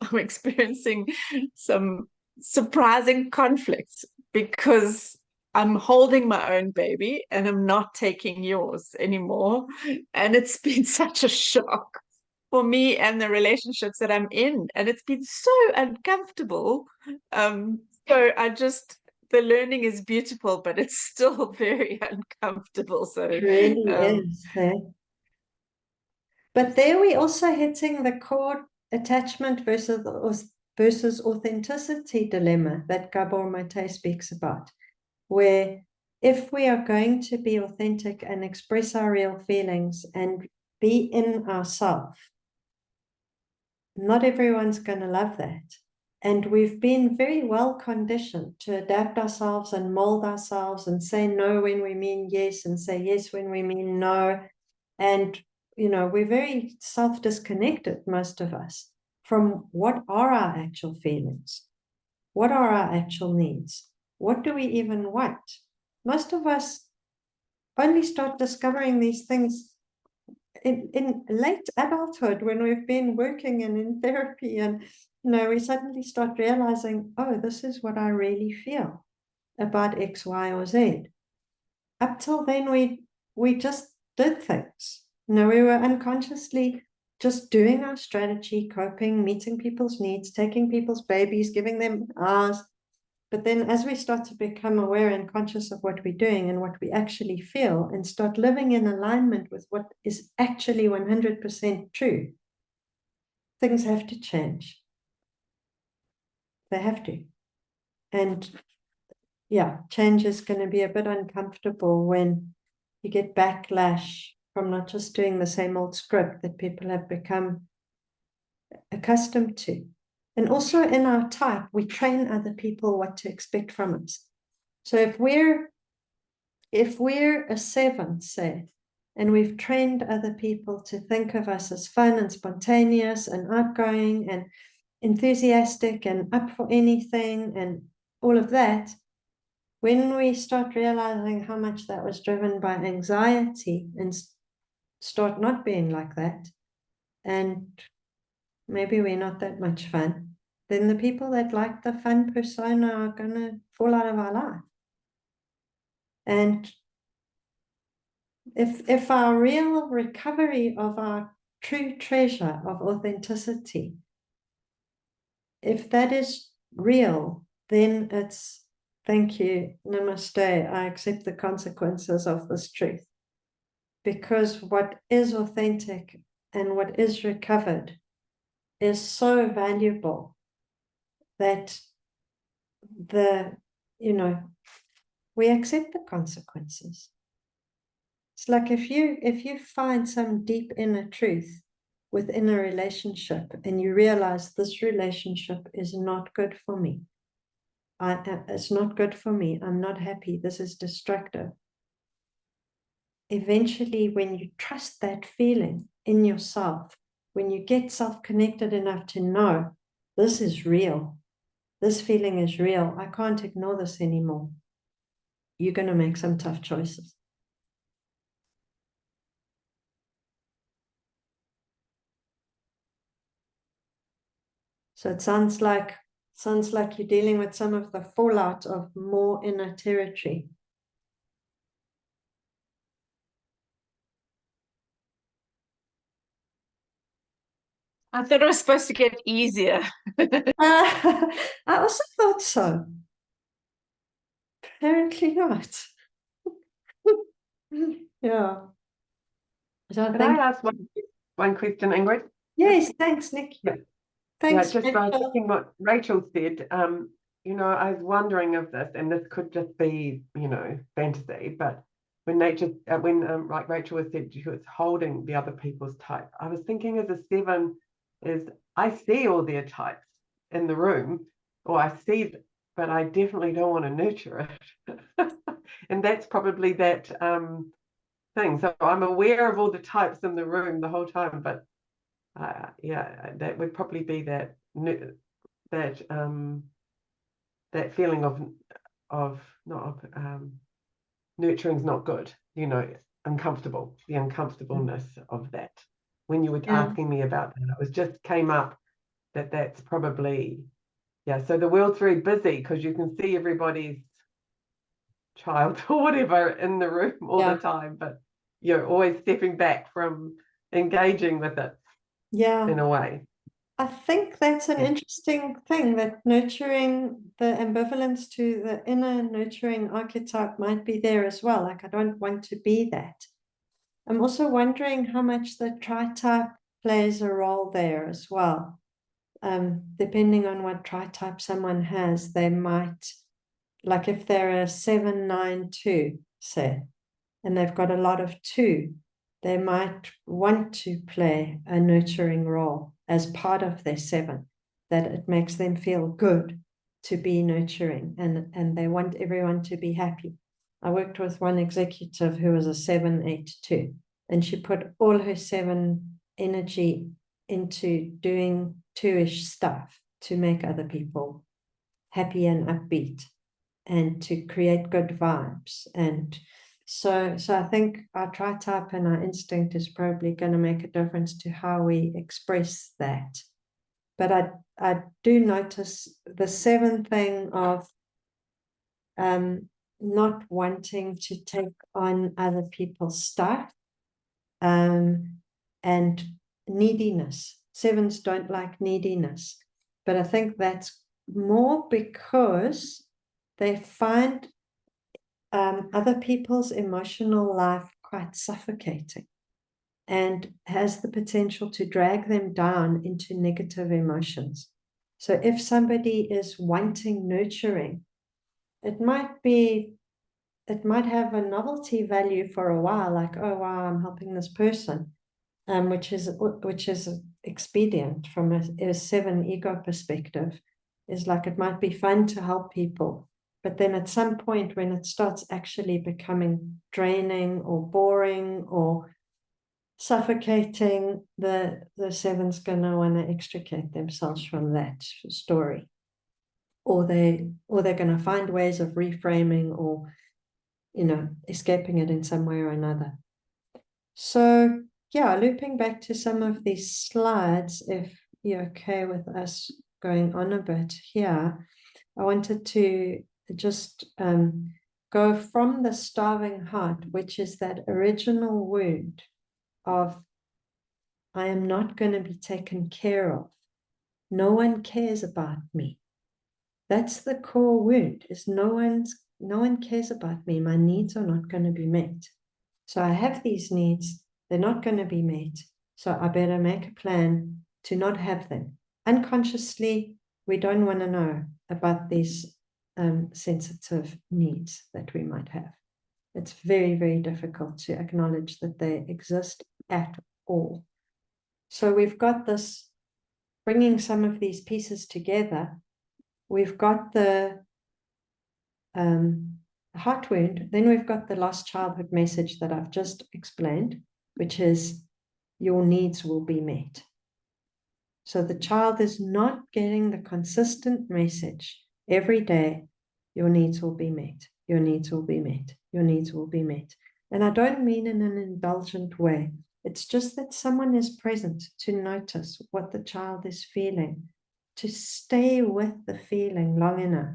I'm experiencing some surprising conflicts because I'm holding my own baby and I'm not taking yours anymore. And it's been such a shock for me and the relationships that I'm in. And it's been so uncomfortable. The learning is beautiful, but it's still very uncomfortable. So it really is. But there we're also hitting the core attachment versus authenticity dilemma that Gabor Mate speaks about, where if we are going to be authentic and express our real feelings and be in ourselves, not everyone's going to love that. And we've been very well conditioned to adapt ourselves and mold ourselves and say no when we mean yes and say yes when we mean no. And, we're very self-disconnected, most of us, from what are our actual feelings? What are our actual needs? What do we even want? Most of us only start discovering these things in late adulthood, when we've been working and in therapy, and we suddenly start realizing, oh, this is what I really feel about X, Y, or Z. Up till then, we just did things. We were unconsciously just doing our strategy, coping, meeting people's needs, taking people's babies, giving them ours. But then as we start to become aware and conscious of what we're doing and what we actually feel, and start living in alignment with what is actually 100% true, things have to change. They have to. And yeah, change is going to be a bit uncomfortable when you get backlash from not just doing the same old script that people have become accustomed to. And also in our type, we train other people what to expect from us. So if we're a 7, say, and we've trained other people to think of us as fun and spontaneous and outgoing and enthusiastic and up for anything and all of that, when we start realizing how much that was driven by anxiety and start not being like that, and maybe we're not that much fun, then the people that like the fun persona are going to fall out of our life. And if our real recovery of our true treasure of authenticity, if that is real, then it's, thank you, namaste, I accept the consequences of this truth. Because what is authentic and what is recovered is so valuable that we accept the consequences. It's like if you find some deep inner truth within a relationship and you realize this relationship is not good for me. It's not good for me. I'm not happy. This is destructive. Eventually, when you trust that feeling in yourself, when you get self-connected enough to know this is real, this feeling is real, I can't ignore this anymore, you're going to make some tough choices. So it sounds like you're dealing with some of the fallout of more inner territory. I thought it was supposed to get easier. I also thought so. Apparently not. Yeah. Can I ask one question, Ingrid? Yes, thanks, Nick. Yeah. Thanks, yeah, just by Rachel. thinking what Rachel said, you know, I was wondering if this, and this could just be, you know, fantasy, but when like Rachel has said, she was holding the other people's type, I was thinking as a 7 is I see all their types in the room, or I see it, but I definitely don't want to nurture it. And that's probably that thing. So I'm aware of all the types in the room the whole time, but yeah, that would probably be that feeling of nurturing's not good, you know, uncomfortable, the uncomfortableness of that. When you were asking me about that, it was just came up that's probably, yeah. So the world's very busy because you can see everybody's child or whatever in the room all the time, but you're always stepping back from engaging with it in a way. I think that's an interesting thing, that nurturing, the ambivalence to the inner nurturing archetype might be there as well. Like, I don't want to be that. I'm also wondering how much the tri-type plays a role there as well. Depending on what tri-type someone has, they might, like if they're a 7-9-2, say, and they've got a lot of 2, they might want to play a nurturing role as part of their 7, that it makes them feel good to be nurturing, and they want everyone to be happy. I worked with one executive who was a 7-8-2, and she put all her 7 energy into doing 2-ish stuff to make other people happy and upbeat and to create good vibes. And so I think our tri-type and our instinct is probably going to make a difference to how we express that. But I do notice the 7 thing of not wanting to take on other people's stuff, and neediness. 7s don't like neediness, but I think that's more because they find other people's emotional life quite suffocating and has the potential to drag them down into negative emotions. So if somebody is wanting nurturing, it might have a novelty value for a while, like, oh wow, I'm helping this person, which is expedient from a 7 ego perspective. Is like, it might be fun to help people, but then at some point when it starts actually becoming draining or boring or suffocating, the 7's gonna want to extricate themselves from that story, or they're going to find ways of reframing or, you know, escaping it in some way or another. So yeah, looping back to some of these slides, if you're okay with us going on a bit here, I wanted to just go from the starving heart, which is that original wound of I am not going to be taken care of. No one cares about me. That's the core wound, is no one cares about me. My needs are not going to be met. So I have these needs, they're not going to be met. So I better make a plan to not have them. Unconsciously, we don't want to know about these sensitive needs that we might have. It's very, very difficult to acknowledge that they exist at all. So we've got this, bringing some of these pieces together. We've got the heart wound, then we've got the lost childhood message that I've just explained, which is your needs will be met. So the child is not getting the consistent message every day, your needs will be met, your needs will be met, your needs will be met. And I don't mean in an indulgent way. It's just that someone is present to notice what the child is feeling, to stay with the feeling long enough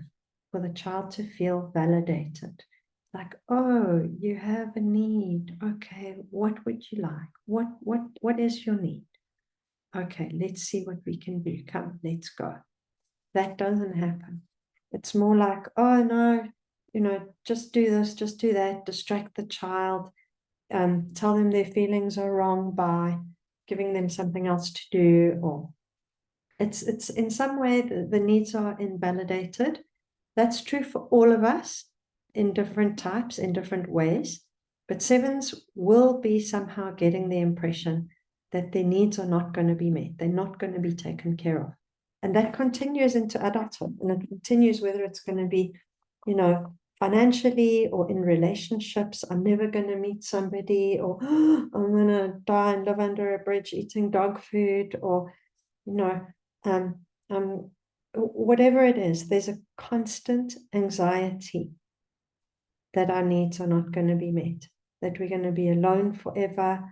for the child to feel validated. Like, oh, you have a need. Okay, what would you like? What is your need? Okay, let's see what we can do. Come, let's go. That doesn't happen. It's more like, oh no, just do this, just do that, distract the child, tell them their feelings are wrong by giving them something else to do, or it's in some way the needs are invalidated. That's true for all of us in different types, in different ways, but sevens will be somehow getting the impression that their needs are not going to be met, they're not going to be taken care of. And that continues into adulthood, and it continues whether it's going to be, financially or in relationships. I'm never going to meet somebody, or I'm going to die and live under a bridge eating dog food, or, whatever it is, there's a constant anxiety that our needs are not going to be met, that we're going to be alone forever,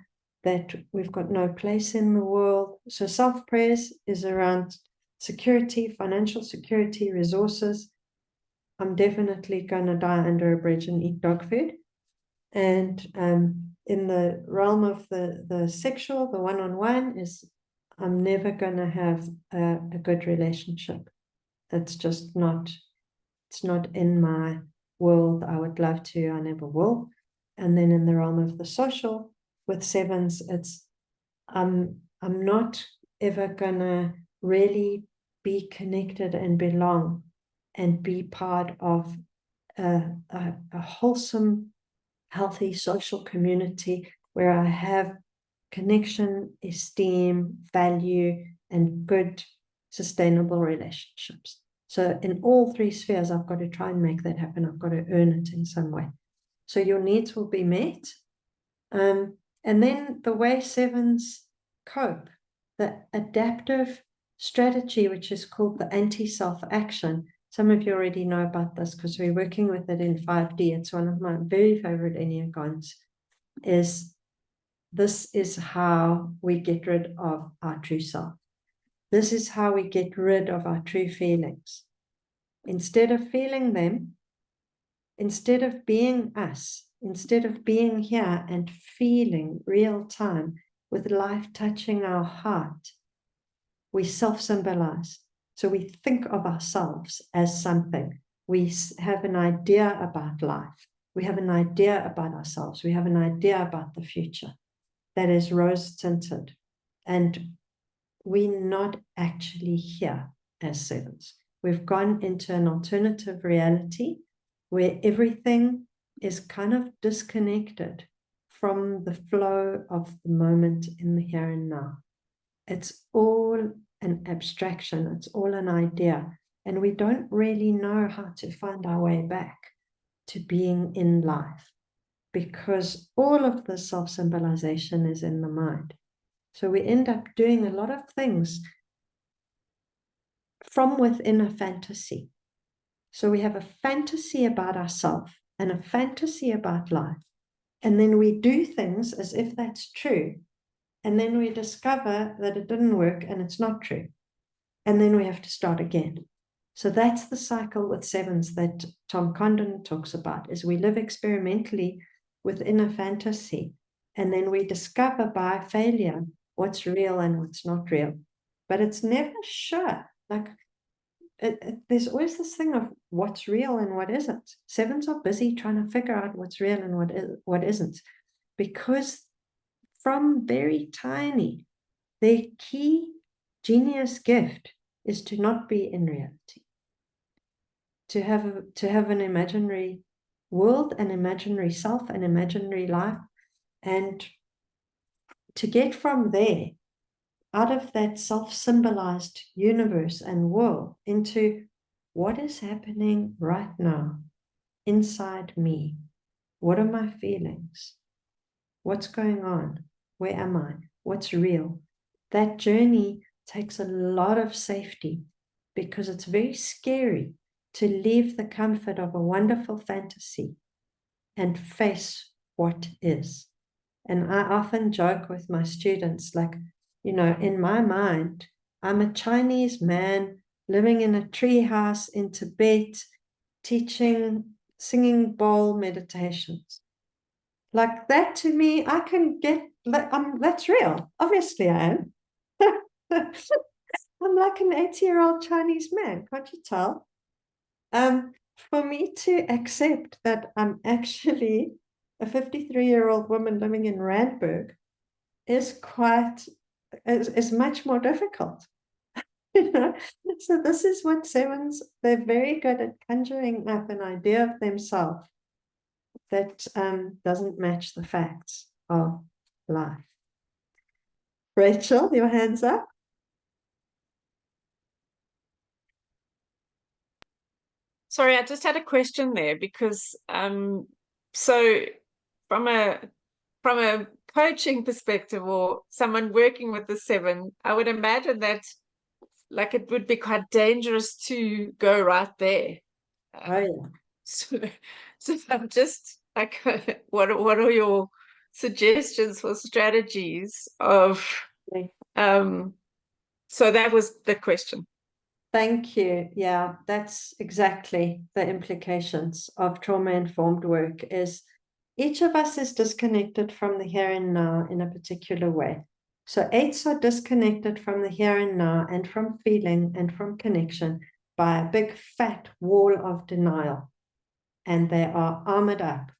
that we've got no place in the world. So self-praise is around security, financial security, resources. I'm definitely going to die under a bridge and eat dog food. And in the realm of the sexual, the one-on-one is, I'm never going to have a good relationship. That's just not, it's not in my world. I would love to, I never will. And then in the realm of the social, with sevens, it's, I'm not ever going to really be connected and belong and be part of a wholesome, healthy social community where I have connection, esteem, value, and good, sustainable relationships. So in all three spheres, I've got to try and make that happen. I've got to earn it in some way. So your needs will be met. And then the way sevens cope, the adaptive strategy, which is called the anti-self action. Some of you already know about this because we're working with it in 5D. It's one of my very favorite Enneagrams. This is how we get rid of our true self. This is how we get rid of our true feelings. Instead of feeling them, instead of being us, instead of being here and feeling real time with life touching our heart, we self-symbolize. So we think of ourselves as something. We have an idea about life. We have an idea about ourselves. We have an idea about the future that is rose-tinted. And we're not actually here as sevens. We've gone into an alternative reality where everything is kind of disconnected from the flow of the moment in the here and now. It's all an abstraction, it's all an idea, and we don't really know how to find our way back to being in life because all of the self-symbolization is in the mind. So we end up doing a lot of things from within a fantasy. So we have a fantasy about ourselves and a fantasy about life. And then we do things as if that's true. And then we discover that it didn't work and it's not true. And then we have to start again. So that's the cycle with sevens that Tom Condon talks about, is we live experimentally within a fantasy. And then we discover by failure what's real and what's not real. But it's never sure. Like, there's always this thing of what's real and what isn't. Sevens are busy trying to figure out what's real and what isn't, because from very tiny, their key genius gift is to not be in reality, to have an imaginary world, an imaginary self, an imaginary life, and to get from there, out of that self-symbolized universe and world, into what is happening right now inside me. What are my feelings? What's going on? Where am I? What's real? That journey takes a lot of safety, because it's very scary to leave the comfort of a wonderful fantasy and face what is. And I often joke with my students, like, you know, in my mind, I'm a Chinese man living in a tree house in Tibet, teaching singing bowl meditations. Like that, to me, I can get, that's real. Obviously I am. I'm like an 80-year-old Chinese man, can't you tell? For me to accept that I'm actually a 53-year-old woman living in Randburg is much more difficult. You know? So this is what sevens, they're very good at conjuring up an idea of themselves that doesn't match the facts of life. Rachel, your hands up. Sorry, I just had a question there, because so from a coaching perspective, or someone working with the seven, I would imagine that like it would be quite dangerous to go right there. Oh yeah. So I'm just like, what are your suggestions for strategies of so that was the question. Thank you. Yeah, that's exactly the implications of trauma-informed work. Is each of us is disconnected from the here and now in a particular way. So 8s are disconnected from the here and now and from feeling and from connection by a big fat wall of denial. And they are armored up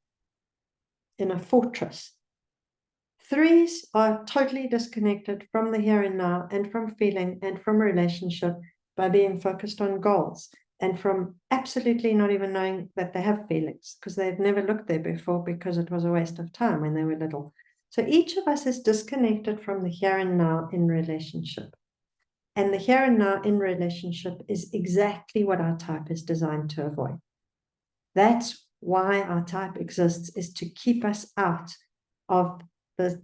in a fortress. 3s are totally disconnected from the here and now and from feeling and from relationship by being focused on goals and from absolutely not even knowing that they have feelings, because they've never looked there before, because it was a waste of time when they were little. So each of us is disconnected from the here and now in relationship. And the here and now in relationship is exactly what our type is designed to avoid. That's why our type exists, is to keep us out of the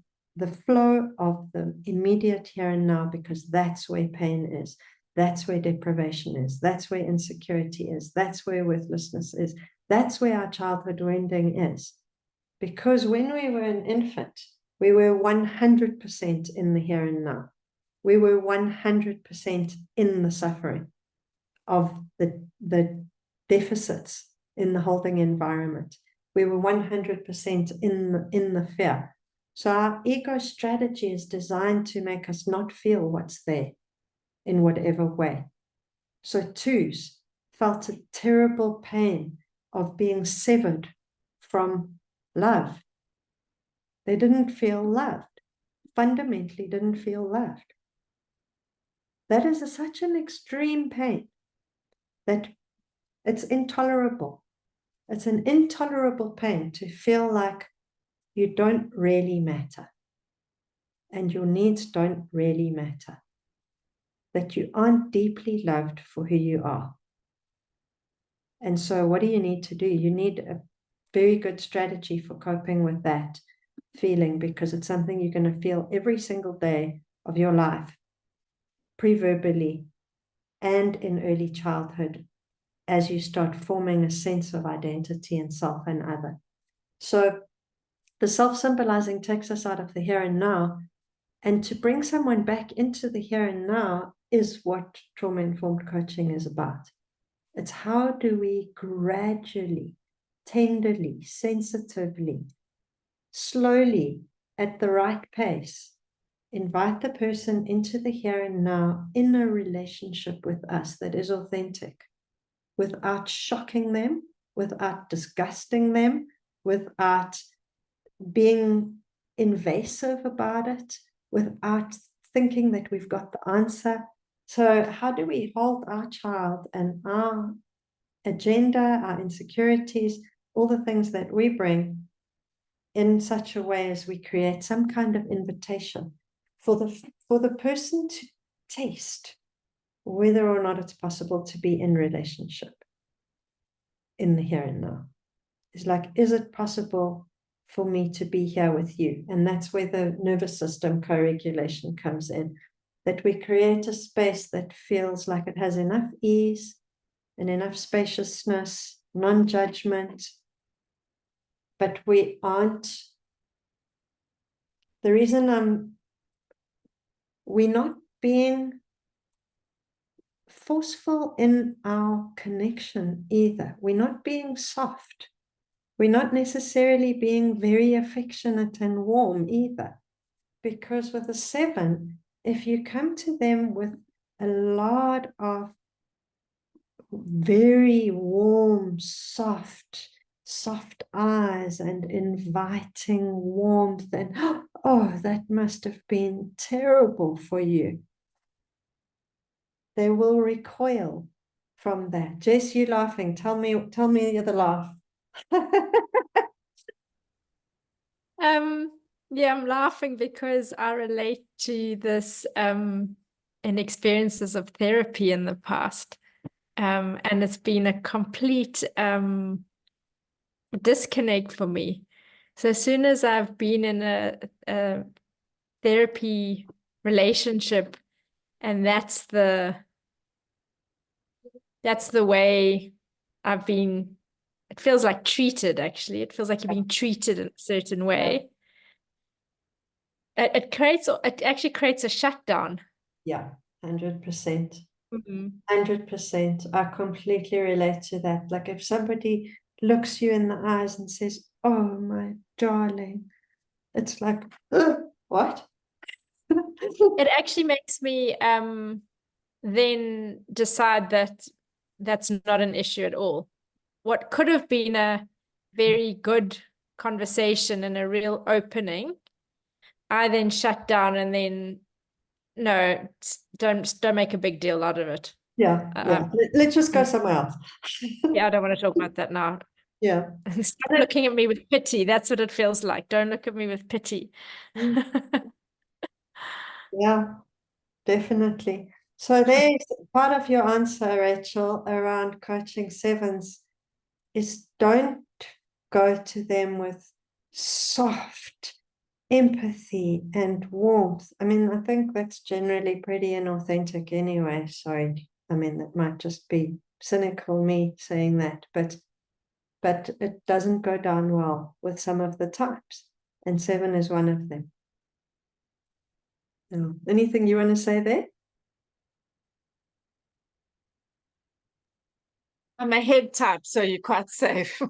flow of the immediate here and now, because that's where pain is. That's where deprivation is. That's where insecurity is. That's where worthlessness is. That's where our childhood wounding is. Because when we were an infant, we were 100% in the here and now. We were 100% in the suffering of the deficits in the holding environment. We were 100% in the fear. So our ego strategy is designed to make us not feel what's there in whatever way. So 2s felt a terrible pain of being severed from love. They didn't feel loved, fundamentally didn't feel loved. That is such an extreme pain that it's intolerable. It's an intolerable pain to feel like you don't really matter and your needs don't really matter, that you aren't deeply loved for who you are. And so what do you need to do? You need a very good strategy for coping with that feeling, because it's something you're going to feel every single day of your life, pre-verbally and in early childhood, as you start forming a sense of identity and self and other. So the self-symbolizing takes us out of the here and now, and to bring someone back into the here and now is what trauma-informed coaching is about. It's how do we gradually, tenderly, sensitively, slowly, at the right pace, invite the person into the here and now in a relationship with us that is authentic, without shocking them, without disgusting them, without being invasive about it, without thinking that we've got the answer. So how do we hold our child and our agenda, our insecurities, all the things that we bring in such a way as we create some kind of invitation for the person to taste whether or not it's possible to be in relationship in the here and now. It's like, is it possible for me to be here with you? And that's where the nervous system co-regulation comes in, that we create a space that feels like it has enough ease and enough spaciousness, non-judgment, but we aren't. The reason we're not being forceful in our connection either. We're not being soft. We're not necessarily being very affectionate and warm either. Because with a 7, if you come to them with a lot of very warm, soft eyes and inviting warmth, and oh, that must have been terrible for you, they will recoil from that. Jess, you laughing? Tell me the laugh. Yeah, I'm laughing because I relate to this in experiences of therapy in the past. And it's been a complete disconnect for me. So as soon as I've been in a therapy relationship, and that's the way I've been, it feels like treated, actually. It feels like you're being treated in a certain way. It actually creates a shutdown. Yeah, 100%. 100%. 100%. I completely relate to that. Like if somebody looks you in the eyes and says, oh, my darling, it's like, what? It actually makes me then decide that that's not an issue at all. What could have been a very good conversation and a real opening, I then shut down and then, no, don't make a big deal out of it. Yeah. Let's just go somewhere else. Yeah, I don't want to talk about that now. Yeah. Stop looking at me with pity. That's what it feels like. Don't look at me with pity. Yeah, definitely. So there's part of your answer, Rachel, around coaching 7s is don't go to them with soft empathy and warmth. I mean, I think that's generally pretty inauthentic anyway. Sorry. I mean, that might just be cynical me saying that, but it doesn't go down well with some of the types, and 7 is one of them. Anything you want to say there? I'm a head type, so you're quite safe.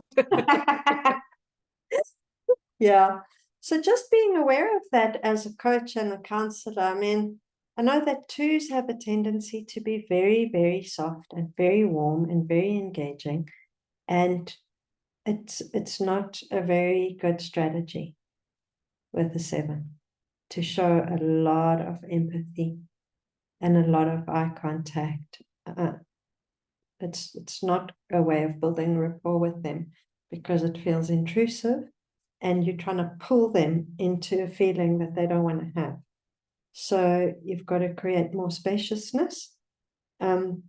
Yeah. So just being aware of that as a coach and a counselor. I mean, I know that 2s have a tendency to be very, very soft and very warm and very engaging. And it's not a very good strategy with a 7 to show a lot of empathy and a lot of eye contact. It's not a way of building rapport with them, because it feels intrusive and you're trying to pull them into a feeling that they don't want to have. So you've got to create more spaciousness. When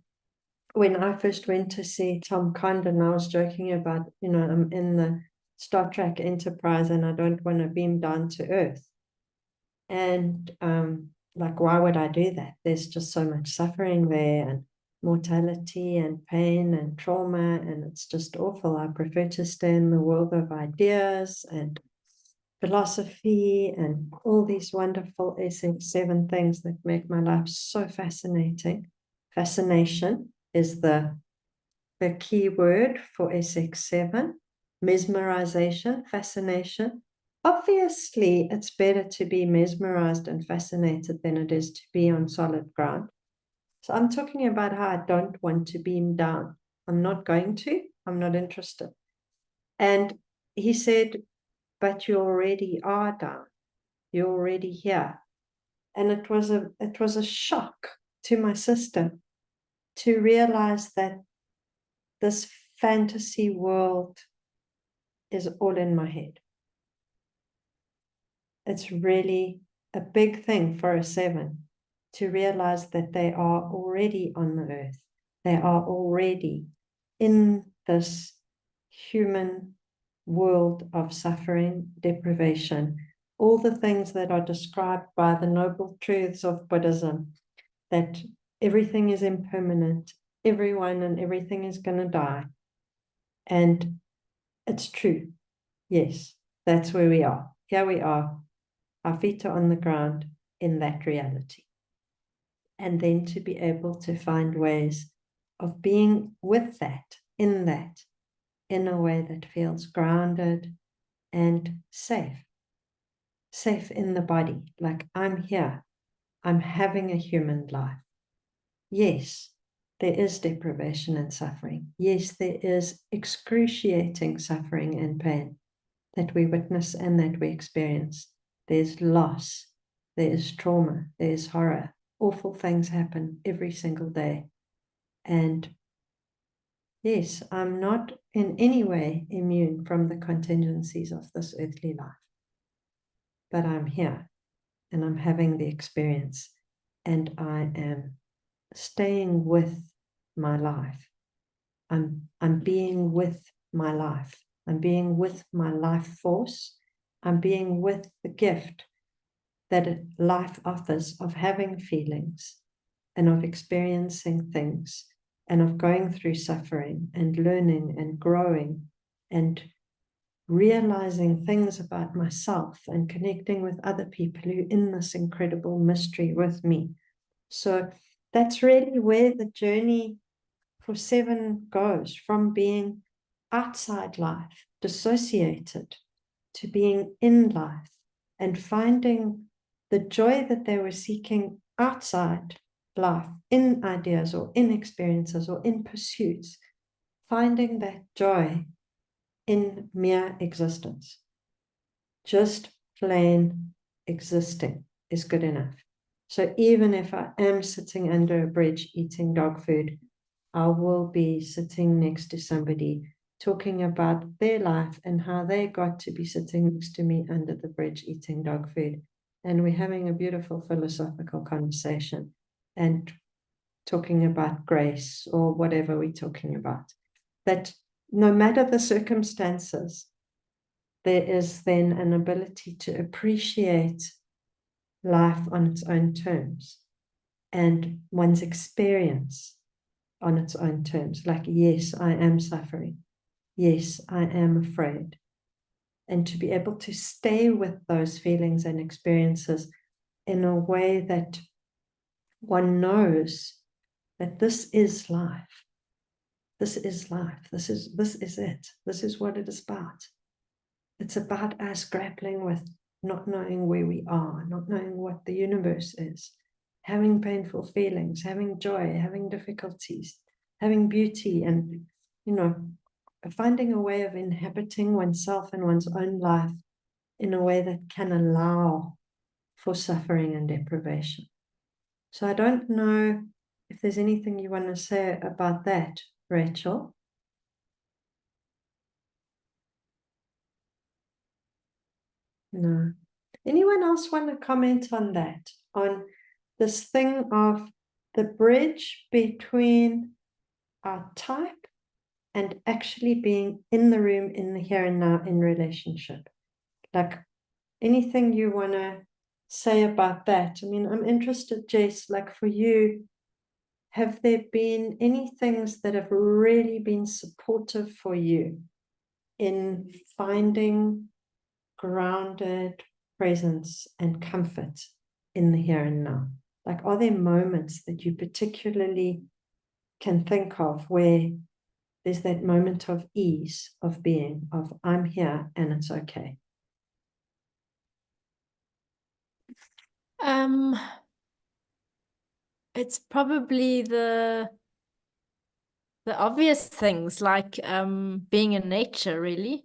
I first went to see Tom Condon, I was joking about, I'm in the Star Trek Enterprise and I don't want to beam down to Earth. And like, why would I do that? There's just so much suffering there, and mortality and pain and trauma, and it's just awful. I prefer to stay in the world of ideas and philosophy and all these wonderful SX7 things that make my life so fascinating. Fascination is the key word for SX7. Mesmerization, fascination. Obviously, it's better to be mesmerized and fascinated than it is to be on solid ground. So I'm talking about how I don't want to beam down. I'm not going to. I'm not interested. And he said, but you already are down. You're already here. And it was a shock to my system to realize that this fantasy world is all in my head. It's really a big thing for a 7 to realize that they are already on the earth. They are already in this human world of suffering, deprivation, all the things that are described by the noble truths of Buddhism, that everything is impermanent, everyone and everything is going to die. And it's true. Yes, that's where we are. Here we are. Our feet are on the ground in that reality. And then to be able to find ways of being with that, in a way that feels grounded and safe. Safe in the body, like I'm here. I'm having a human life. Yes, there is deprivation and suffering. Yes, there is excruciating suffering and pain that we witness and that we experience. There's loss, there is trauma, there's horror. Awful things happen every single day. And yes, I'm not in any way immune from the contingencies of this earthly life. But I'm here and I'm having the experience and I am staying with my life. I'm being with my life. I'm being with my life force. I'm being with the gift that life offers of having feelings and of experiencing things and of going through suffering and learning and growing and realizing things about myself and connecting with other people who are in this incredible mystery with me. So that's really where the journey for 7 goes, from being outside life, dissociated, to being in life and finding the joy that they were seeking outside life, in ideas or in experiences or in pursuits, finding that joy in mere existence. Just plain existing is good enough. So even if I am sitting under a bridge eating dog food, I will be sitting next to somebody talking about their life and how they got to be sitting next to me under the bridge eating dog food. And we're having a beautiful philosophical conversation and talking about grace or whatever we're talking about. That no matter the circumstances, there is then an ability to appreciate life on its own terms and one's experience on its own terms. Like, yes, I am suffering. Yes, I am afraid. And to be able to stay with those feelings and experiences in a way that one knows that this is life. This is life. This is it. This is what it is about. It's about us grappling with not knowing where we are, not knowing what the universe is, having painful feelings, having joy, having difficulties, having beauty, and, finding a way of inhabiting oneself and one's own life in a way that can allow for suffering and deprivation. So I don't know if there's anything you want to say about that, Rachel. No. Anyone else want to comment on that? On this thing of the bridge between our type and actually being in the room, in the here and now, in relationship? Like, anything you want to say about that? I mean, I'm interested, Jess, like for you, have there been any things that have really been supportive for you in finding grounded presence and comfort in the here and now? Like, are there moments that you particularly can think of where there's that moment of ease of being, of I'm here and it's okay? It's probably the obvious things, like being in nature, really.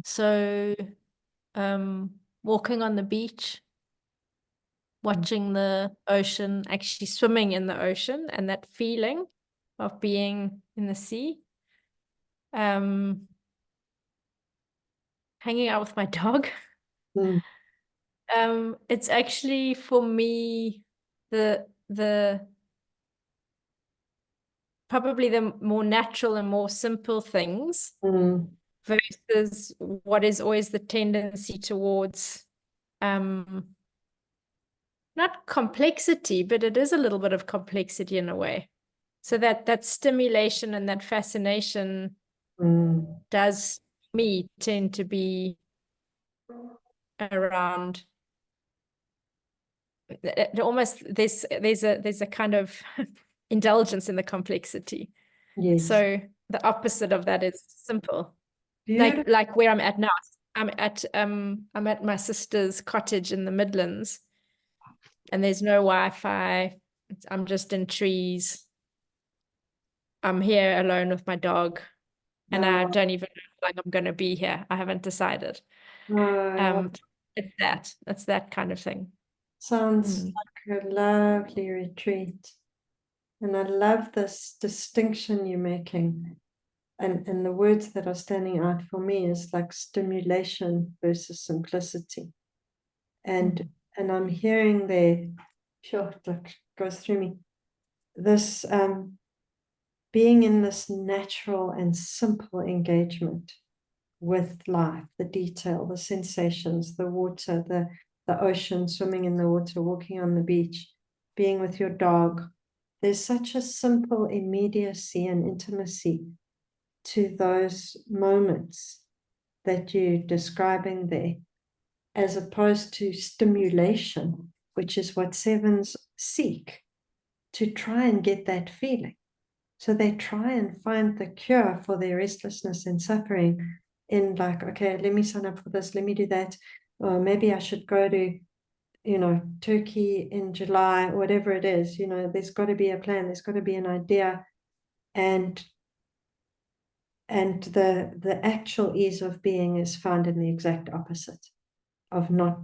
So walking on the beach, watching the ocean, actually swimming in the ocean, and that feeling of being in the sea. hanging out with my dog. It's actually for me the probably the more natural and more simple things versus what is always the tendency towards not complexity, but it is a little bit of complexity in a way. So that stimulation and that fascination does me tend to be around almost there's a kind of indulgence in the complexity. Yes. So the opposite of that is simple. Beautiful. Like where I'm at now. I'm at my sister's cottage in the Midlands, and there's no Wi-Fi. I'm just in trees. I'm here alone with my dog, and I don't even know how long I'm going to be here. I haven't decided. It's that kind of thing. Sounds like a lovely retreat. And I love this distinction you're making. And the words that are standing out for me is like stimulation versus simplicity. And I'm hearing there, sure, it like goes through me, this being in this natural and simple engagement with life, the detail, the sensations, the water, the ocean, swimming in the water, walking on the beach, being with your dog. There's such a simple immediacy and intimacy to those moments that you're describing there, as opposed to stimulation, which is what sevens seek, to try and get that feeling. So they try and find the cure for their restlessness and suffering in like, okay, let me sign up for this, let me do that, or maybe I should go to, Turkey in July, whatever it is, there's got to be a plan, there's got to be an idea. And the actual ease of being is found in the exact opposite of not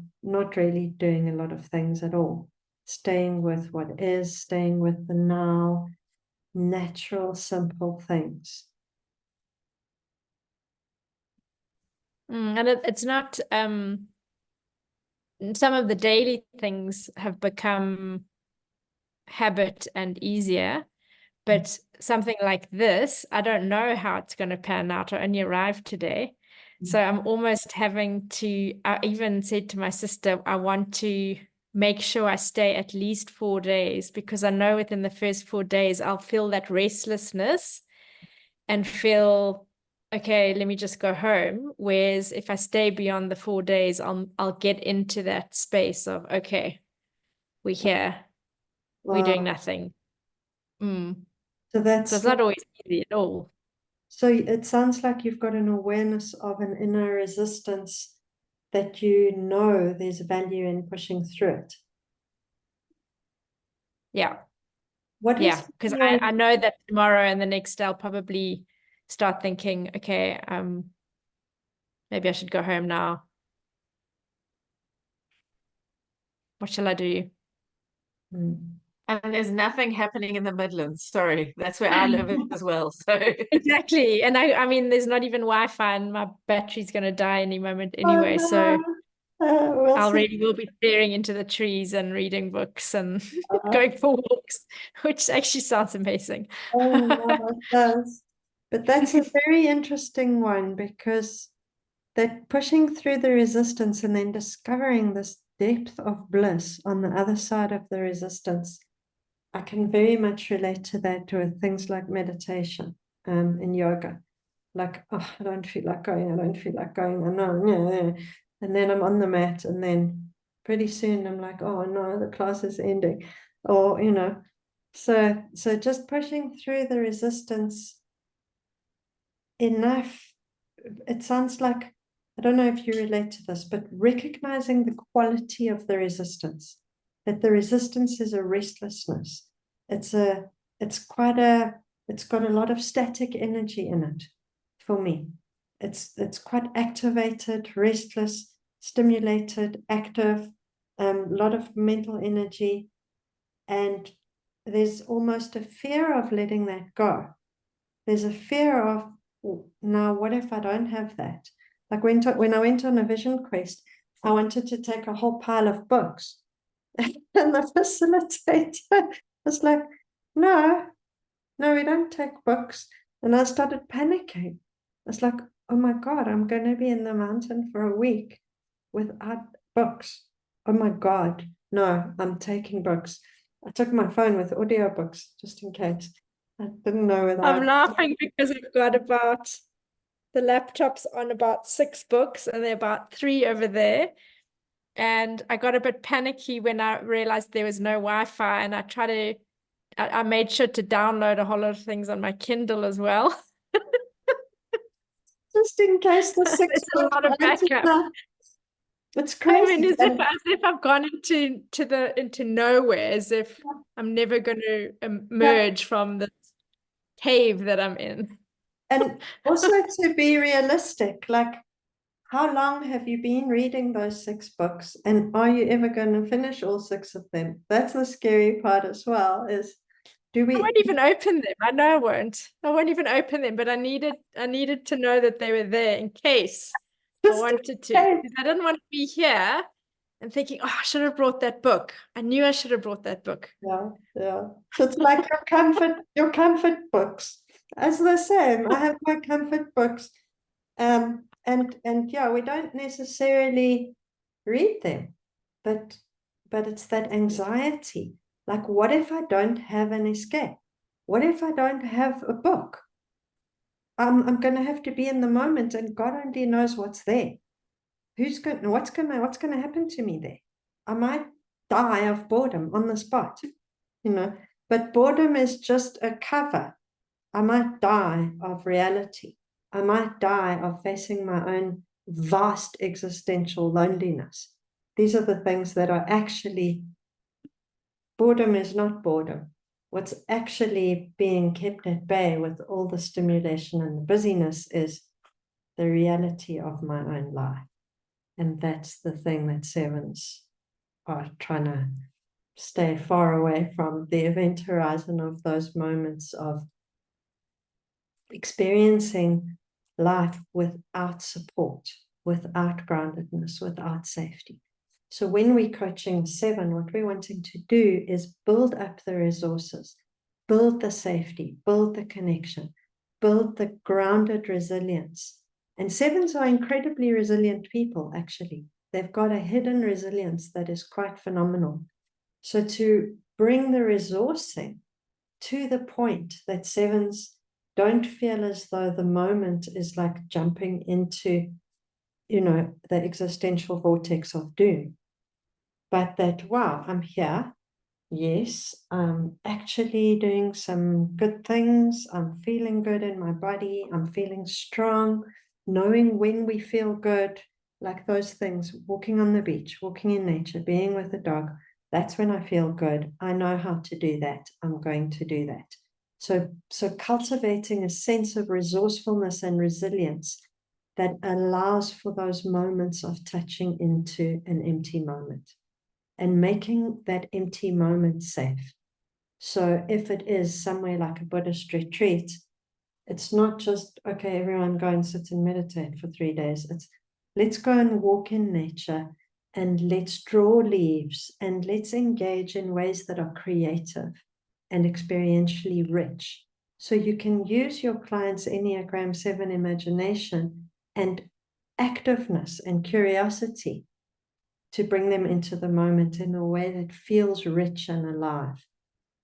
really doing a lot of things at all, staying with what is, staying with the now, natural, simple things. And it's not some of the daily things have become habit and easier, but something like this, I don't know how it's going to pan out. I only arrived today. So I'm almost having to, I even said to my sister, I want to make sure I stay at least 4 days, because I know within the first 4 days, I'll feel that restlessness and feel, okay, let me just go home. Whereas if I stay beyond the 4 days, I'll get into that space of, okay, we're here, we're doing nothing. So so it's not always easy at all. So it sounds like you've got an awareness of an inner resistance that there's value in pushing through it. Yeah. Because I know that tomorrow and the next day I'll probably start thinking, okay, maybe I should go home now. What shall I do? And there's nothing happening in the Midlands. Sorry, that's where I live as well. So exactly. And I mean, there's not even Wi-Fi, and my battery's going to die any moment anyway. So I'll really will be staring into the trees and reading books and going for walks, which actually sounds amazing. Oh, it does. But that's a very interesting one, because that pushing through the resistance and then discovering this depth of bliss on the other side of the resistance, I can very much relate to that with things like meditation and yoga. Like, oh, I don't feel like going, I know. And then I'm on the mat, and then pretty soon I'm like, oh no, the class is ending. Or, so just pushing through the resistance enough. It sounds like, I don't know if you relate to this, but recognizing the quality of the resistance, that the resistance is a restlessness. It's got a lot of static energy in it for me. It's quite activated, restless, stimulated, active, a lot of mental energy. And there's almost a fear of letting that go. There's a fear of, now what if I don't have that? Like when I went on a vision quest, I wanted to take a whole pile of books. And the facilitator was like, no, we don't take books. And I started panicking. It's like, oh my God, I'm going to be in the mountain for a week without books. Oh my God, no, I'm taking books. I took my phone with audiobooks just in case. I didn't know whether I'm laughing because I've got the laptop's on about 6 books and there are about 3 over there. And I got a bit panicky when I realized there was no Wi-Fi, and I made sure to download a whole lot of things on my Kindle as well. just in case the 6 It's a lot of backup. It's crazy. I mean, as if I've gone into nowhere, as if I'm never going to emerge from this cave that I'm in. And also to be realistic, like, how long have you been reading those 6 books, and are you ever going to finish all 6 of them? That's the scary part as well, is I won't even open them. I know I won't. I won't even open them, but I needed to know that they were there in case I wanted to. Because I didn't want to be here and thinking, oh, I should have brought that book. I knew I should have brought that book. Yeah. So it's like your comfort books. As the same, I have my comfort books. And yeah, we don't necessarily read them, but it's that anxiety. Like, what if I don't have an escape? What if I don't have a book? I'm going to have to be in the moment, and God only knows what's there. What's going to happen to me there? I might die of boredom on the spot, but boredom is just a cover. I might die of reality. I might die of facing my own vast existential loneliness. These are the things that are actually, boredom is not boredom. What's actually being kept at bay with all the stimulation and the busyness is the reality of my own life. And that's the thing that 7s are trying to stay far away from, the event horizon of those moments of experiencing life without support, without groundedness, without safety. So when we're coaching 7, what we're wanting to do is build up the resources, build the safety, build the connection, build the grounded resilience. And 7s are incredibly resilient people, actually. They've got a hidden resilience that is quite phenomenal. So to bring the resourcing to the point that 7s don't feel as though the moment is like jumping into, the existential vortex of doom, but that, wow, I'm here. Yes, I'm actually doing some good things. I'm feeling good in my body. I'm feeling strong, knowing when we feel good, like those things, walking on the beach, walking in nature, being with a dog. That's when I feel good. I know how to do that. I'm going to do that. So cultivating a sense of resourcefulness and resilience that allows for those moments of touching into an empty moment and making that empty moment safe. So if it is somewhere like a Buddhist retreat, it's not just, okay, everyone go and sit and meditate for 3 days. It's, let's go and walk in nature, and let's draw leaves, and let's engage in ways that are creative and experientially rich. So you can use your client's Enneagram 7 imagination and activeness and curiosity to bring them into the moment in a way that feels rich and alive,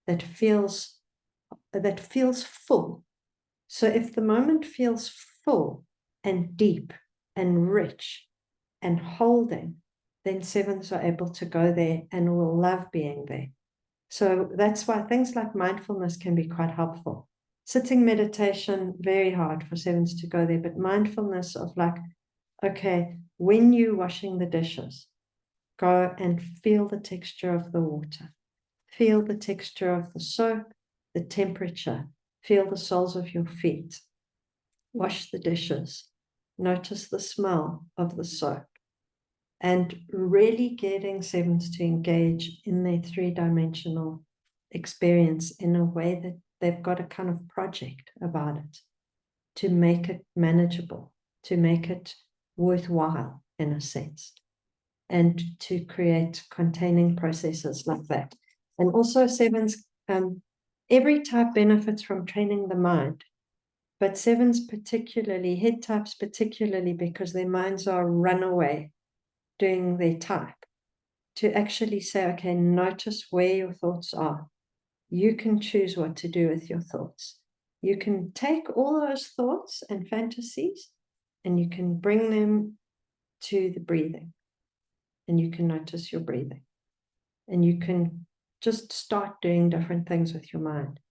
that feels full. So if the moment feels full and deep and rich and holding, then 7s are able to go there and will love being there. So that's why things like mindfulness can be quite helpful. Sitting meditation, very hard for 7s to go there, but mindfulness of like, okay, when you're washing the dishes, go and feel the texture of the water, feel the texture of the soap, the temperature, feel the soles of your feet, wash the dishes, notice the smell of the soap, and really getting 7s to engage in their 3-dimensional experience in a way that they've got a kind of project about it, to make it manageable, to make it worthwhile in a sense, and to create containing processes like that. And also sevens, every type benefits from training the mind, but sevens particularly, head types particularly, because their minds are runaway doing their type, to actually say, okay, notice where your thoughts are. You can choose what to do with your thoughts. You can take all those thoughts and fantasies and you can bring them to the breathing, and you can notice your breathing, and you can just start doing different things with your mind.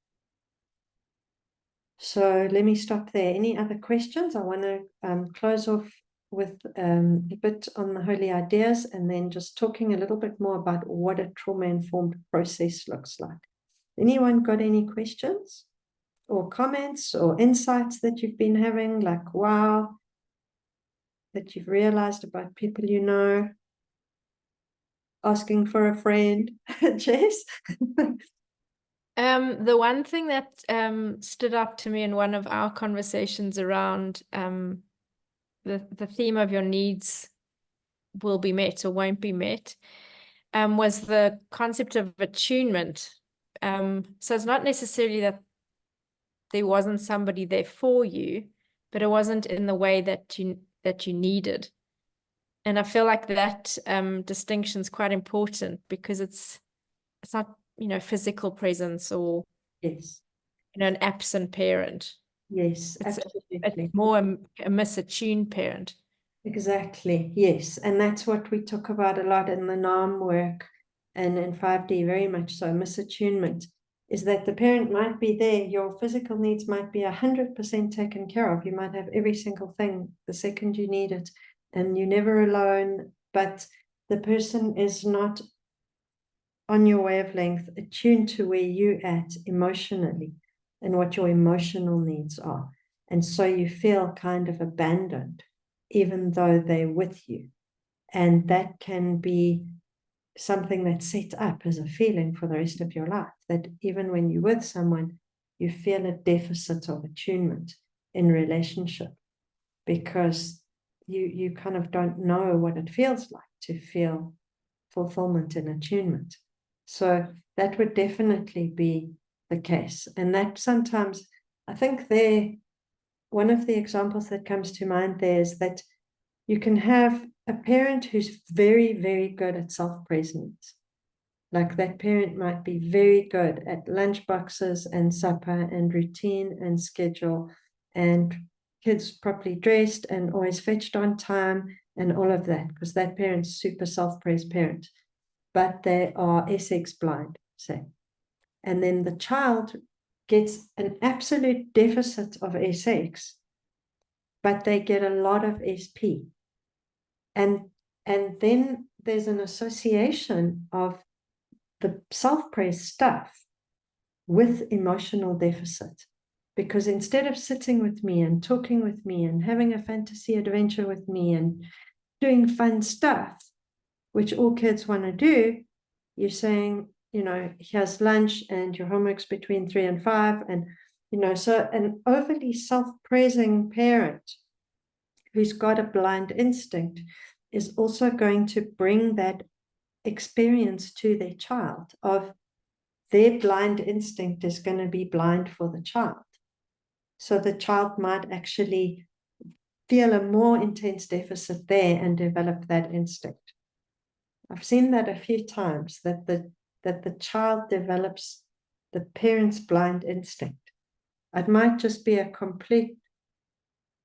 So let me stop there. Any other questions? I want to close off with a bit on the holy ideas, and then just talking a little bit more about what a trauma-informed process looks like. Anyone got any questions or comments or insights that you've been having, like, wow, that you've realized about people you know? Asking for a friend. Jess? The one thing that stood up to me in one of our conversations around the theme of your needs will be met or won't be met was the concept of attunement. So it's not necessarily that there wasn't somebody there for you, but it wasn't in the way that you needed. And I feel like that distinction is quite important, because it's not, physical presence or, Yes. an absent parent. Yes, It's absolutely. more a misattuned parent. Exactly, yes. And that's what we talk about a lot in the NAM work and in 5D, very much so. Misattunement is that the parent might be there, your physical needs might be 100% taken care of. You might have every single thing the second you need it, and you're never alone, but the person is not on your wavelength, attuned to where you're at emotionally and what your emotional needs are. And so you feel kind of abandoned, even though they're with you. And that can be something that's set up as a feeling for the rest of your life, that even when you're with someone, you feel a deficit of attunement in relationship, because you kind of don't know what it feels like to feel fulfillment and attunement. So that would definitely be the case. And that sometimes, I think one of the examples that comes to mind there is that you can have a parent who's very, very good at self-presence. Like that parent might be very good at lunch boxes and supper and routine and schedule and kids properly dressed and always fetched on time and all of that, because that parent's super self-praised parent. But they are SX blind, say. And then the child gets an absolute deficit of SX, but they get a lot of SP. And then there's an association of the self-praise stuff with emotional deficit. Because instead of sitting with me and talking with me and having a fantasy adventure with me and doing fun stuff, which all kids want to do, you're saying, here's lunch and your homework's between 3 and 5. And, so an overly self-praising parent who's got a blind instinct is also going to bring that experience to their child of their blind instinct is going to be blind for the child. So the child might actually feel a more intense deficit there and develop that instinct. I've seen that a few times, that the child develops the parent's blind instinct. It might just be a complete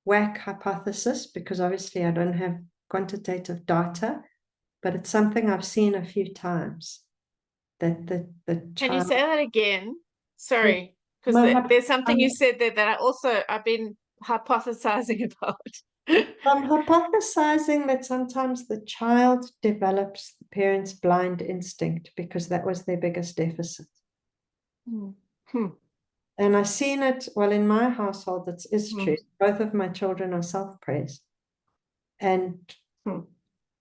whack hypothesis, because obviously I don't have quantitative data, but it's something I've seen a few times. That the child... Can you say that again? Sorry, because there's something you said there that I've been hypothesizing about. I'm hypothesizing that sometimes the child develops the parent's blind instinct because that was their biggest deficit. And I've seen it, well, in my household, it is true. Both of my children are self-praised. And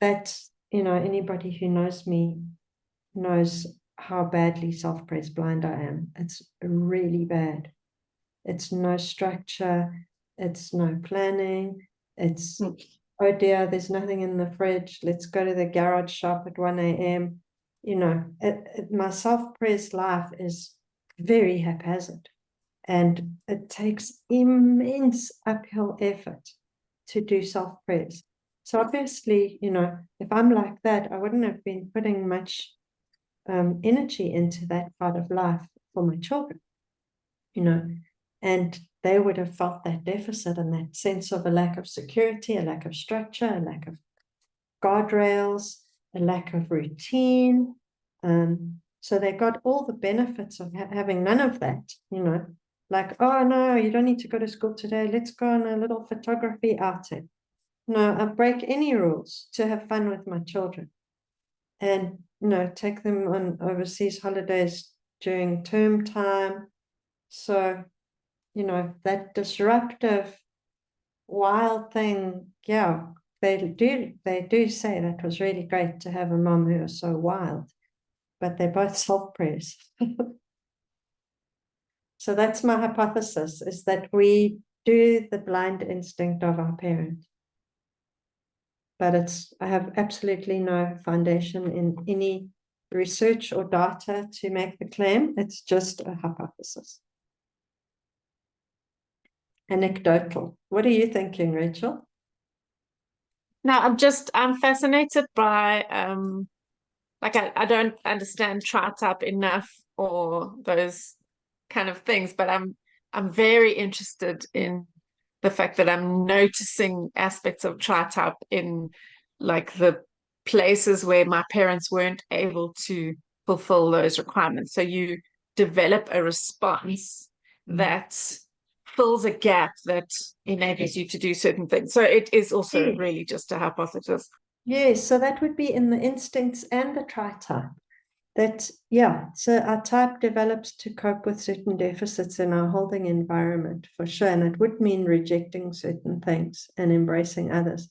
that's, anybody who knows me knows how badly self-praise blind I am. It's really bad. It's no structure. It's no planning. It's oh dear, there's nothing in the fridge, let's go to the garage shop at 1 a.m. You know, my self-praise life is very haphazard, and it takes immense uphill effort to do self-praise. So obviously, you know, if I'm like that, I wouldn't have been putting much energy into that part of life for my children, you know, and they would have felt that deficit and that sense of a lack of security, a lack of structure, a lack of guardrails, a lack of routine. So they got all the benefits of having none of that, you know, like, oh no, you don't need to go to school today, let's go on a little photography outing. No, I break any rules to have fun with my children, and you know, take them on overseas holidays during term time. So, you know, that disruptive, wild thing, yeah, they do say that was really great to have a mom who was so wild, but they're both self-praise. So that's my hypothesis, is that we do the blind instinct of our parent. But I have absolutely no foundation in any research or data to make the claim. It's just a hypothesis. Anecdotal. What are you thinking, Rachel? Now, I'm fascinated by, like, I don't understand tri-type enough or those kind of things, but I'm very interested in the fact that I'm noticing aspects of tri-type in like the places where my parents weren't able to fulfill those requirements. So you develop a response that fills a gap that enables you to do certain things. So it is also really just a hypothesis. Yes, so that would be in the instincts and the tri-type. That, yeah, so our type develops to cope with certain deficits in our holding environment, for sure. And it would mean rejecting certain things and embracing others.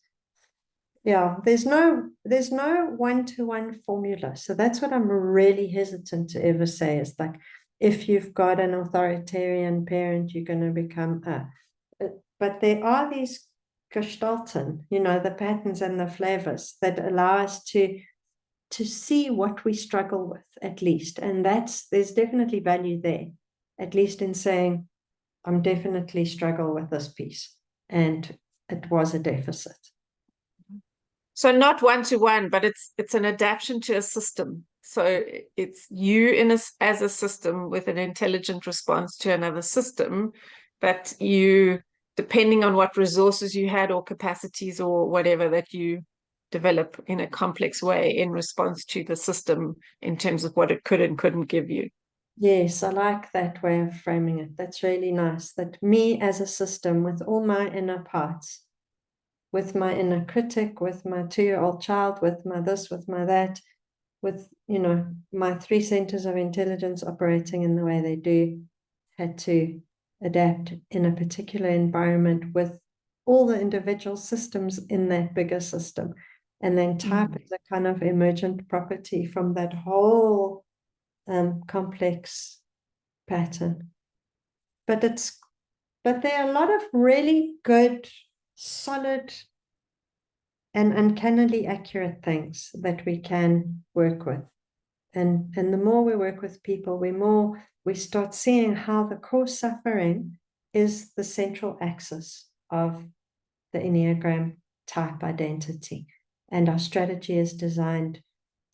Yeah, there's no one-to-one formula. So that's what I'm really hesitant to ever say, is like, if you've got an authoritarian parent, you're going to become but there are these gestalten, you know, the patterns and the flavors that allow us to see what we struggle with, at least. And there's definitely value there, at least in saying, I'm definitely struggle with this piece, and it was a deficit. So not one-to-one, but it's an adaptation to a system. So it's you as a system with an intelligent response to another system, that you, depending on what resources you had or capacities or whatever, that you develop in a complex way in response to the system in terms of what it could and couldn't give you. Yes, I like that way of framing it. That's really nice. That me as a system with all my inner parts, with my inner critic, with my 2-year-old child, with my this, with my that, with, you know, my 3 centers of intelligence operating in the way they do, had to adapt in a particular environment with all the individual systems in that bigger system. And then type is a kind of emergent property from that whole complex pattern. But there are a lot of really good, solid, and uncannily accurate things that we can work with. And the more we work with people, we start seeing how the core suffering is the central axis of the Enneagram type identity. And our strategy is designed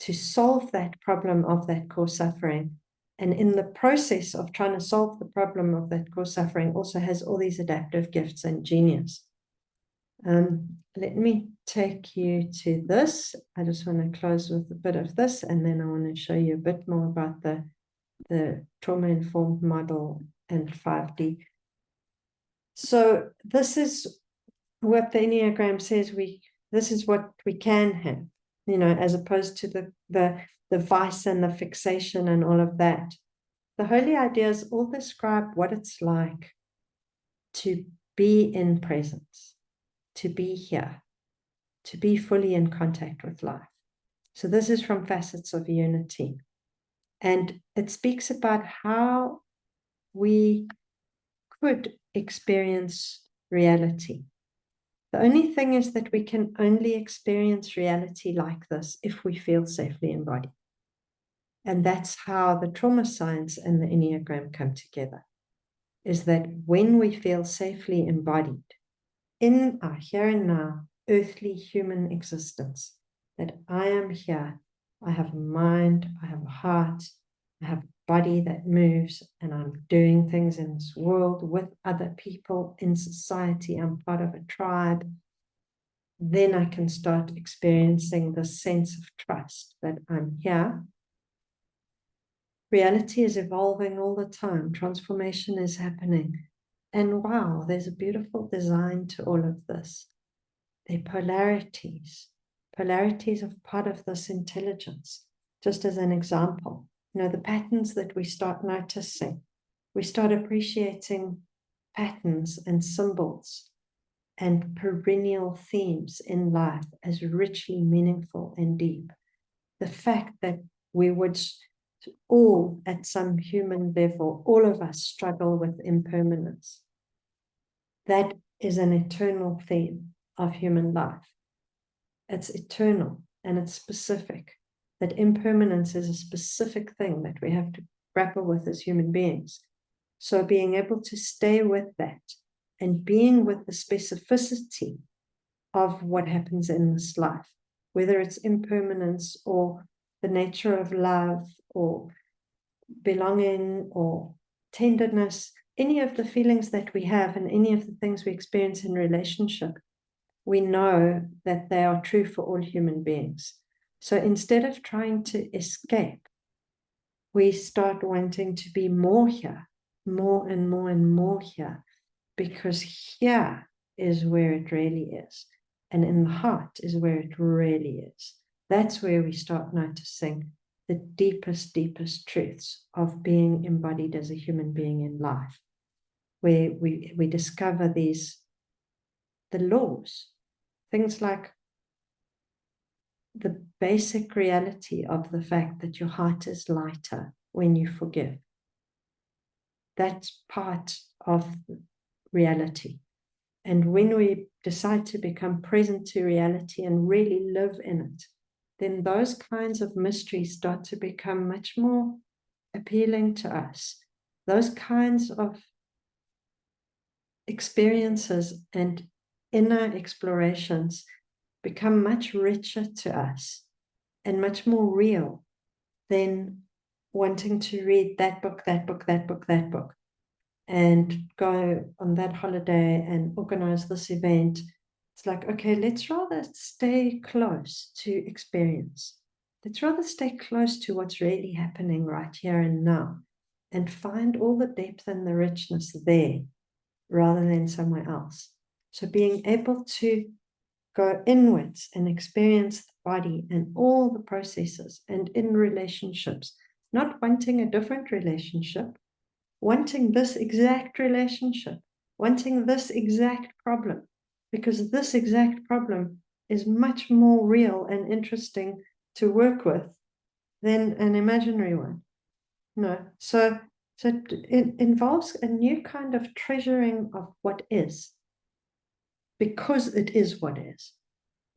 to solve that problem of that core suffering. And in the process of trying to solve the problem of that core suffering, also has all these adaptive gifts and genius. Let me take you to this. I just want to close with a bit of this, and then I want to show you a bit more about the trauma-informed model and 5D. So this is what the Enneagram says this is what we can have, you know, as opposed to the vice and the fixation and all of that. The holy ideas all describe what it's like to be in presence, to be here, to be fully in contact with life. So this is from Facets of Unity. And it speaks about how we could experience reality The only thing is that we can only experience reality like this if we feel safely embodied. And that's how the trauma science and the Enneagram come together, is that when we feel safely embodied in our here and now earthly human existence, that I am here, I have a mind, I have a heart, I have a body that moves, and I'm doing things in this world with other people in society, I'm part of a tribe, then I can start experiencing the sense of trust that I'm here. Reality is evolving all the time. Transformation is happening. And wow, there's a beautiful design to all of this. They're polarities. Polarities are part of this intelligence. Just as an example, the patterns that we start noticing, we start appreciating patterns and symbols and perennial themes in life as richly meaningful and deep. The fact that we would all, at some human level, all of us struggle with impermanence. That is an eternal theme of human life. It's eternal and it's specific. That impermanence is a specific thing that we have to grapple with as human beings. So being able to stay with that and being with the specificity of what happens in this life, whether it's impermanence or the nature of love or belonging or tenderness, any of the feelings that we have and any of the things we experience in relationship, we know that they are true for all human beings. So instead of trying to escape, we start wanting to be more here, more and more and more here, because here is where it really is. And in the heart is where it really is. That's where we start noticing the deepest, deepest truths of being embodied as a human being in life, where we discover the laws, things like the basic reality of the fact that your heart is lighter when you forgive. That's part of reality. And when we decide to become present to reality and really live in it, then those kinds of mysteries start to become much more appealing to us. Those kinds of experiences and inner explorations become much richer to us and much more real than wanting to read that book, and go on that holiday and organize this event. It's like, okay, let's rather stay close to experience. Let's rather stay close to what's really happening right here and now and find all the depth and the richness there rather than somewhere else. So being able to go inwards and experience the body and all the processes and in relationships, not wanting a different relationship, wanting this exact relationship, wanting this exact problem, because this exact problem is much more real and interesting to work with than an imaginary one. No, so it involves a new kind of treasuring of what is, because it is what is.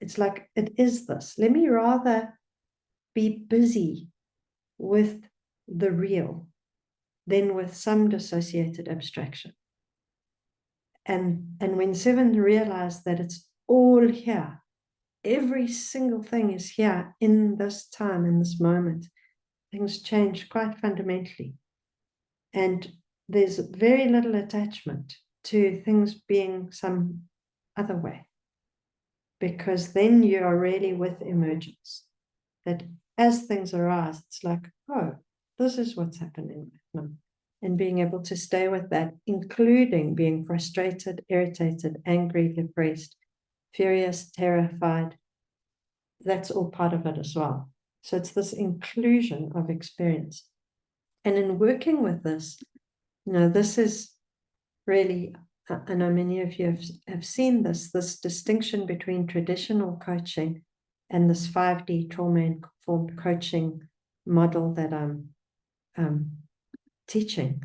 It's like, it is this. Let me rather be busy with the real than with some dissociated abstraction. And when Seven realized that it's all here, every single thing is here in this time, in this moment, things change quite fundamentally. And there's very little attachment to things being some other way, because then you are really with emergence. That as things arise, it's like, oh, this is what's happening right now. And being able to stay with that, including being frustrated, irritated, angry, depressed, furious, terrified, that's all part of it as well. So it's this inclusion of experience. And in working with this, this is really, I know many of you have seen this distinction between traditional coaching and this 5D trauma-informed coaching model that I'm teaching.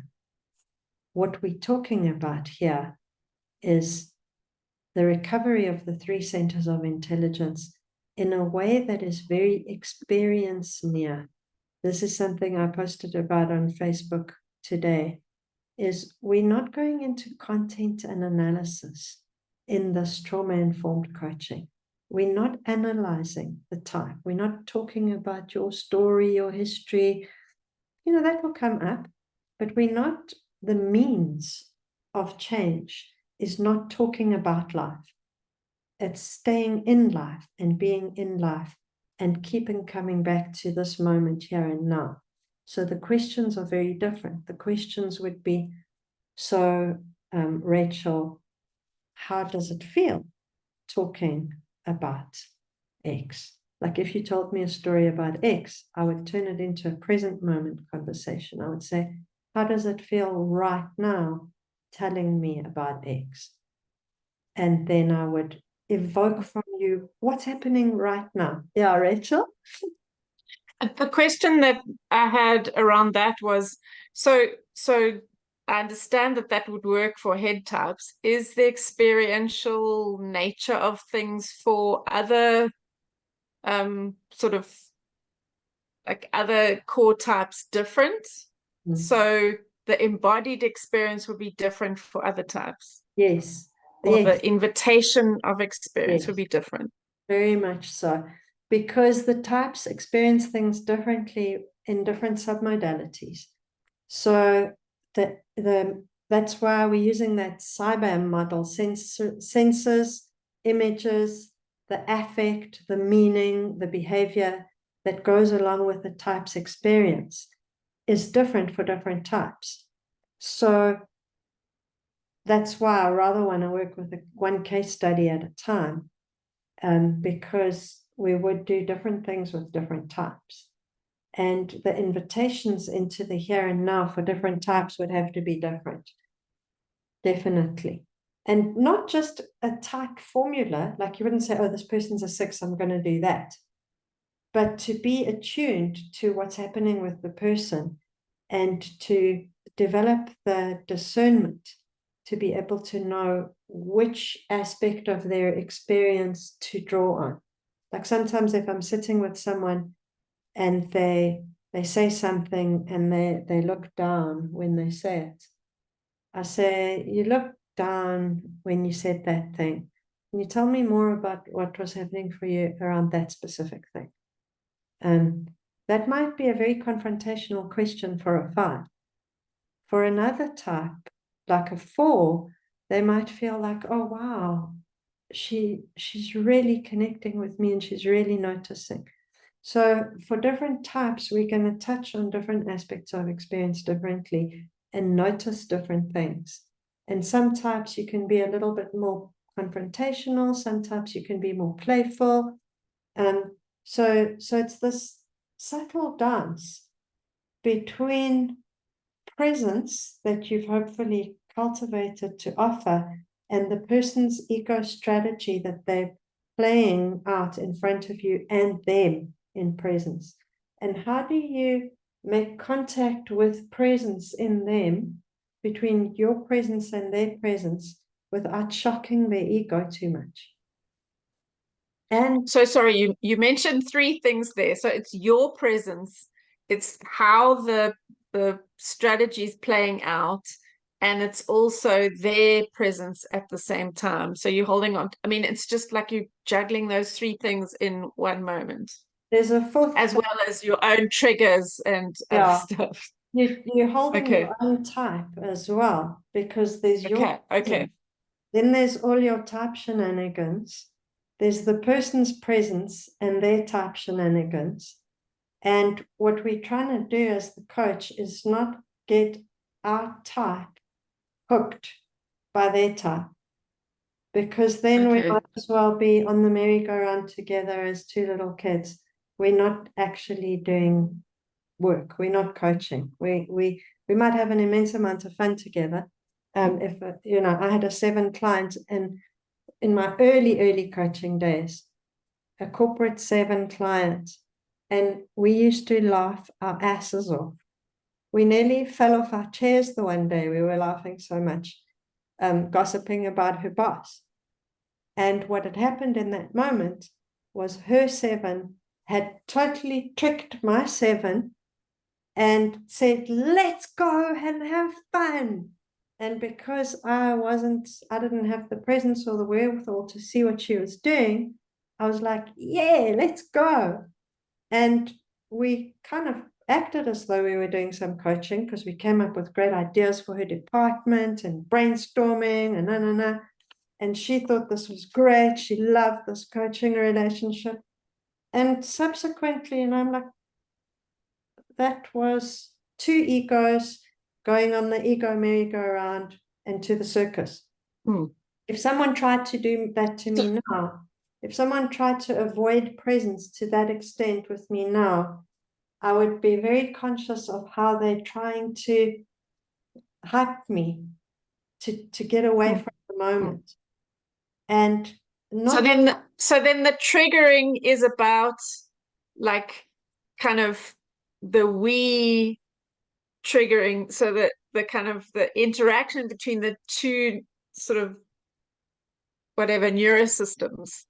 What we're talking about here is the recovery of the 3 centers of intelligence in a way that is very experience near. This is something I posted about on Facebook today, is we're not going into content and analysis in this trauma-informed coaching. We're not analyzing the type. We're not talking about your story, your history. You know, that will come up, but we're not, the means of change is not talking about life. It's staying in life and being in life and keeping coming back to this moment here and now. So the questions are very different. The questions would be, so Rachel, how does it feel talking about X? Like if you told me a story about X, I would turn it into a present moment conversation. I would say, how does it feel right now telling me about X? And then I would evoke from you, what's happening right now? Yeah, Rachel? The question that I had around that was, so I understand that that would work for head types. Is the experiential nature of things for other sort of like other core types different? So the embodied experience would be different for other types? Yes. Or yes. the invitation of experience would be different? Very much so. Because the types experience things differently in different submodalities. So that's why we're using that CYBAM model, senses, images, the affect, the meaning, the behavior that goes along with the type's experience is different for different types. So that's why I rather want to work with one case study at a time, because we would do different things with different types. And the invitations into the here and now for different types would have to be different. Definitely. And not just a type formula, like you wouldn't say, oh, this person's a 6, I'm going to do that. But to be attuned to what's happening with the person and to develop the discernment to be able to know which aspect of their experience to draw on. Like sometimes if I'm sitting with someone and they say something and they look down when they say it, I say, you look down when you said that thing. Can you tell me more about what was happening for you around that specific thing? That might be a very confrontational question for a 5. For another type, like a 4, they might feel like, oh, wow, she's really connecting with me and she's really noticing. So for different types, we're going to touch on different aspects of experience differently and notice different things. And some types you can be a little bit more confrontational, some types you can be more playful. So it's this subtle dance between presence that you've hopefully cultivated to offer and the person's ego strategy that they're playing out in front of you and them in presence. And how do you make contact with presence in them, between your presence and their presence, without shocking their ego too much? And so sorry, you mentioned 3 things there. So it's your presence, it's how the strategy is playing out, and it's also their presence at the same time. So you're holding on. I mean, it's just like you're juggling those 3 things in one moment. There's a 4th, as well as your own triggers and stuff. You're holding your own type as well, because there's your then there's all your type shenanigans. There's the person's presence and their type shenanigans. And what we're trying to do as the coach is not get our type hooked by their type, because then we might as well be on the merry-go-round together as 2 little kids. We're not actually doing work. We're not coaching. We might have an immense amount of fun together. If I had a 7 clients, and in my early coaching days, a corporate 7 clients, and we used to laugh our asses off. We nearly fell off our chairs the one day. We were laughing so much, gossiping about her boss. And what had happened in that moment was her 7 had totally tricked my 7 and said, let's go and have fun. And because I didn't have the presence or the wherewithal to see what she was doing, I was like, yeah, let's go. And we kind of acted as though we were doing some coaching, because we came up with great ideas for her department and brainstorming and and she thought this was great. She loved this coaching relationship. And subsequently, and I'm like, that was 2 egos going on the ego merry-go-round and to the circus. If someone tried to do that to me now, if someone tried to avoid presence to that extent with me now, I would be very conscious of how they're trying to hype me to get away from the moment. And not so then the triggering is about like kind of the we triggering, so that the kind of the interaction between the two sort of whatever neurosystems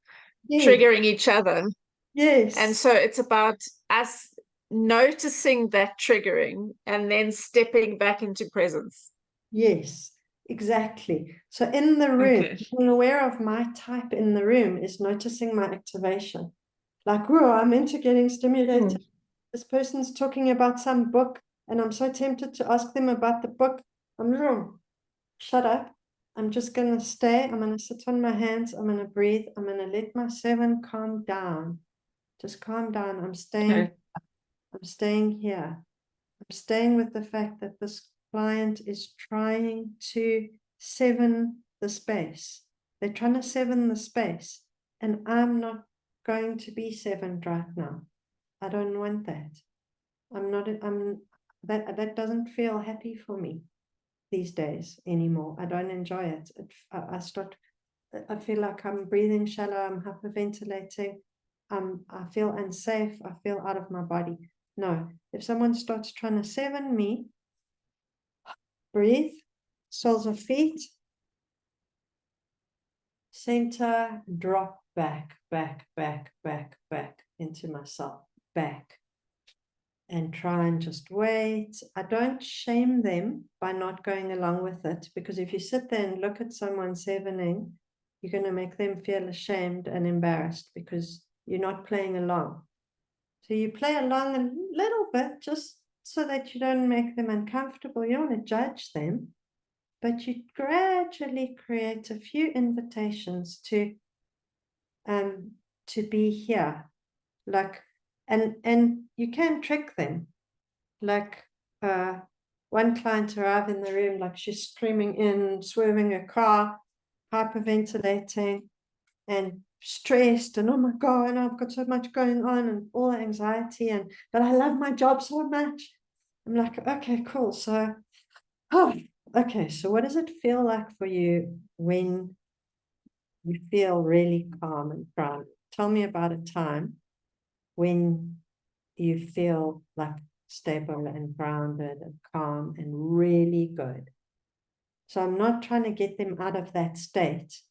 triggering each other. Yes. And so it's about us noticing that triggering and then stepping back into presence. Yes, exactly. So in the room, being aware of my type in the room is noticing my activation. Like, whoa, I'm into getting stimulated. This person's talking about some book, and I'm so tempted to ask them about the book. I'm wrong. Shut up. I'm just going to stay. I'm going to sit on my hands. I'm going to breathe. I'm going to let my 7 calm down. Just calm down. I'm staying. I'm staying here. I'm staying with the fact that this client is trying to 7 the space. They're trying to 7 the space, and I'm not going to be 7 right now. I don't want that. That doesn't feel happy for me these days anymore. I don't enjoy it. I feel like I'm breathing shallow, I'm hyperventilating, I feel unsafe, I feel out of my body. No, if someone starts trying to 7 me, breathe, soles of feet, center, drop back into myself, back. And try and just wait. I don't shame them by not going along with it, because if you sit there and look at someone 7ing, you're going to make them feel ashamed and embarrassed because you're not playing along. So you play along a little bit just so that you don't make them uncomfortable. You don't want to judge them, but you gradually create a few invitations to be here, like. And you can trick them. Like one client arrived in the room, like she's screaming in, swerving her car, hyperventilating and stressed, and oh my God, and I've got so much going on and all the anxiety, but I love my job so much. I'm like, okay, cool. So, okay, so what does it feel like for you when you feel really calm and grounded? Tell me about a time when you feel like stable and grounded and calm and really good. So I'm not trying to get them out of that state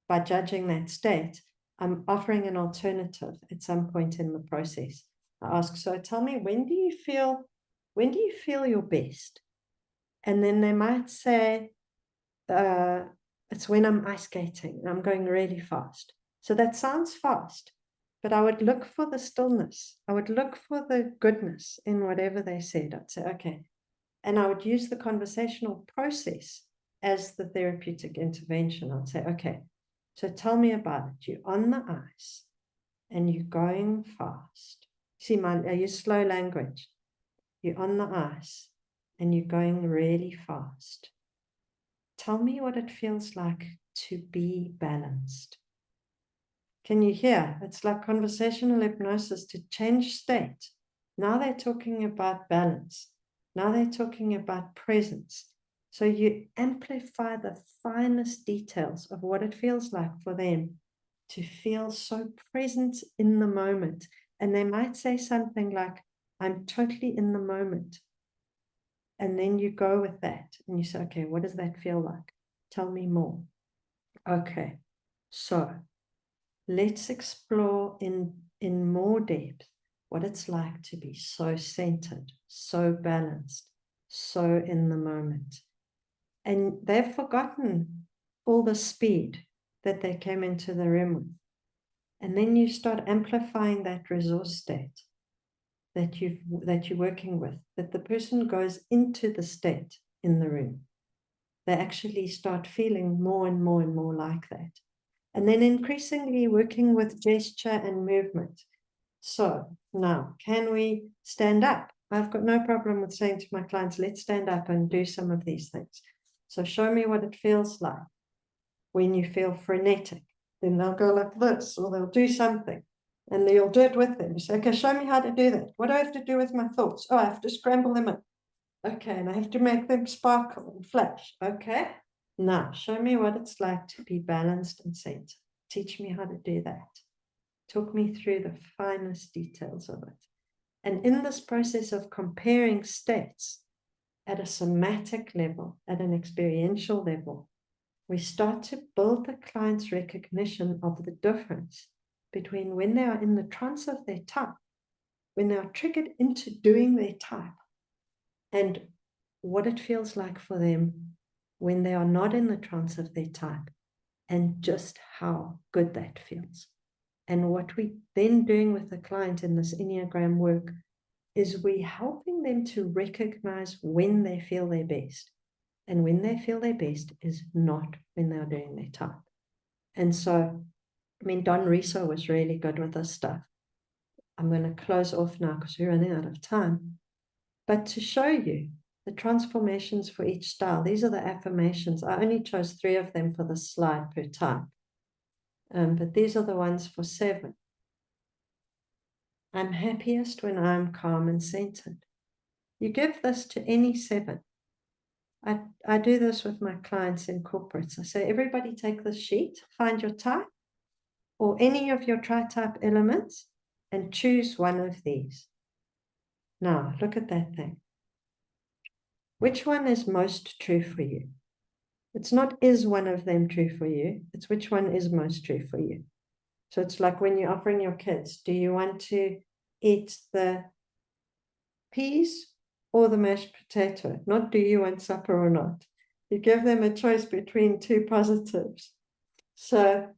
by judging that state. I'm offering an alternative at some point in the process. I ask, so tell me, when do you feel your best? And then they might say, it's when I'm ice skating and I'm going really fast. So that sounds fast. But I would look for the stillness. I would look for the goodness in whatever they said. I'd say, okay. And I would use the conversational process as the therapeutic intervention. I'd say, okay, so tell me about it. You're on the ice and you're going fast. See, I use slow language. You're on the ice and you're going really fast. Tell me what it feels like to be balanced. Can you hear? It's like conversational hypnosis to change state. Now they're talking about balance. Now they're talking about presence. So you amplify the finest details of what it feels like for them to feel so present in the moment. And they might say something like, I'm totally in the moment. And then you go with that and you say, okay, what does that feel like? Tell me more. Okay. So let's explore in more depth what it's like to be so centered, so balanced, so in the moment. And they've forgotten all the speed that they came into the room with. And then you start amplifying that resource state that you're working with, that the person goes into the state in the room. They actually start feeling more and more and more like that. And then increasingly working with gesture and movement. So now, can we stand up? I've got no problem with saying to my clients, let's stand up and do some of these things. So show me what it feels like when you feel frenetic. Then they'll go like this, or they'll do something, and you'll do it with them. You say, okay, show me how to do that. What do I have to do with my thoughts? Oh, I have to scramble them up. Okay, and I have to make them sparkle and flash. Okay, now show me what it's like to be balanced and centered. Teach me how to do that. Talk me through the finest details of it. And in this process of comparing states at a somatic level, at an experiential level, we start to build the client's recognition of the difference between when they are in the trance of their type, when they are triggered into doing their type, and what it feels like for them when they are not in the trance of their type, and just how good that feels. And what we then doing with the client in this Enneagram work is we helping them to recognize when they feel their best. And when they feel their best is not when they're doing their type. And so, I mean, Don Riso was really good with this stuff. I'm going to close off now because we're running out of time. But to show you the transformations for each style, these are the affirmations. I only chose 3 of them for the slide per type. But these are the ones for 7. I'm happiest when I'm calm and centered. You give this to any 7. I do this with my clients in corporates. I say, everybody take this sheet, find your type or any of your tri-type elements and choose one of these. Now, look at that thing. Which one is most true for you? It's not is one of them true for you. It's which one is most true for you. So it's like when you're offering your kids, do you want to eat the peas or the mashed potato? Not do you want supper or not. You give them a choice between 2 positives. So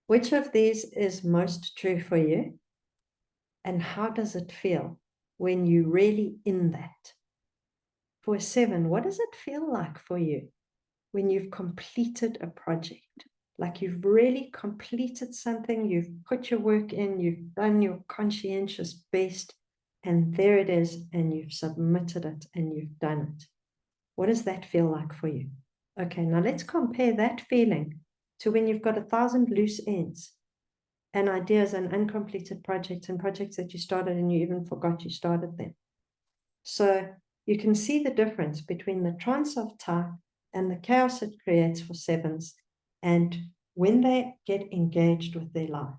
which of these is most true for you? And how does it feel when you're really in that? For 7, what does it feel like for you when you've completed a project? Like you've really completed something, you've put your work in, you've done your conscientious best, and there it is, and you've submitted it, and you've done it. What does that feel like for you? Okay, now let's compare that feeling to when you've got 1,000 loose ends and ideas and uncompleted projects and projects that you started and you even forgot you started them. So you can see the difference between the trance of type and the chaos it creates for 7s. And when they get engaged with their life,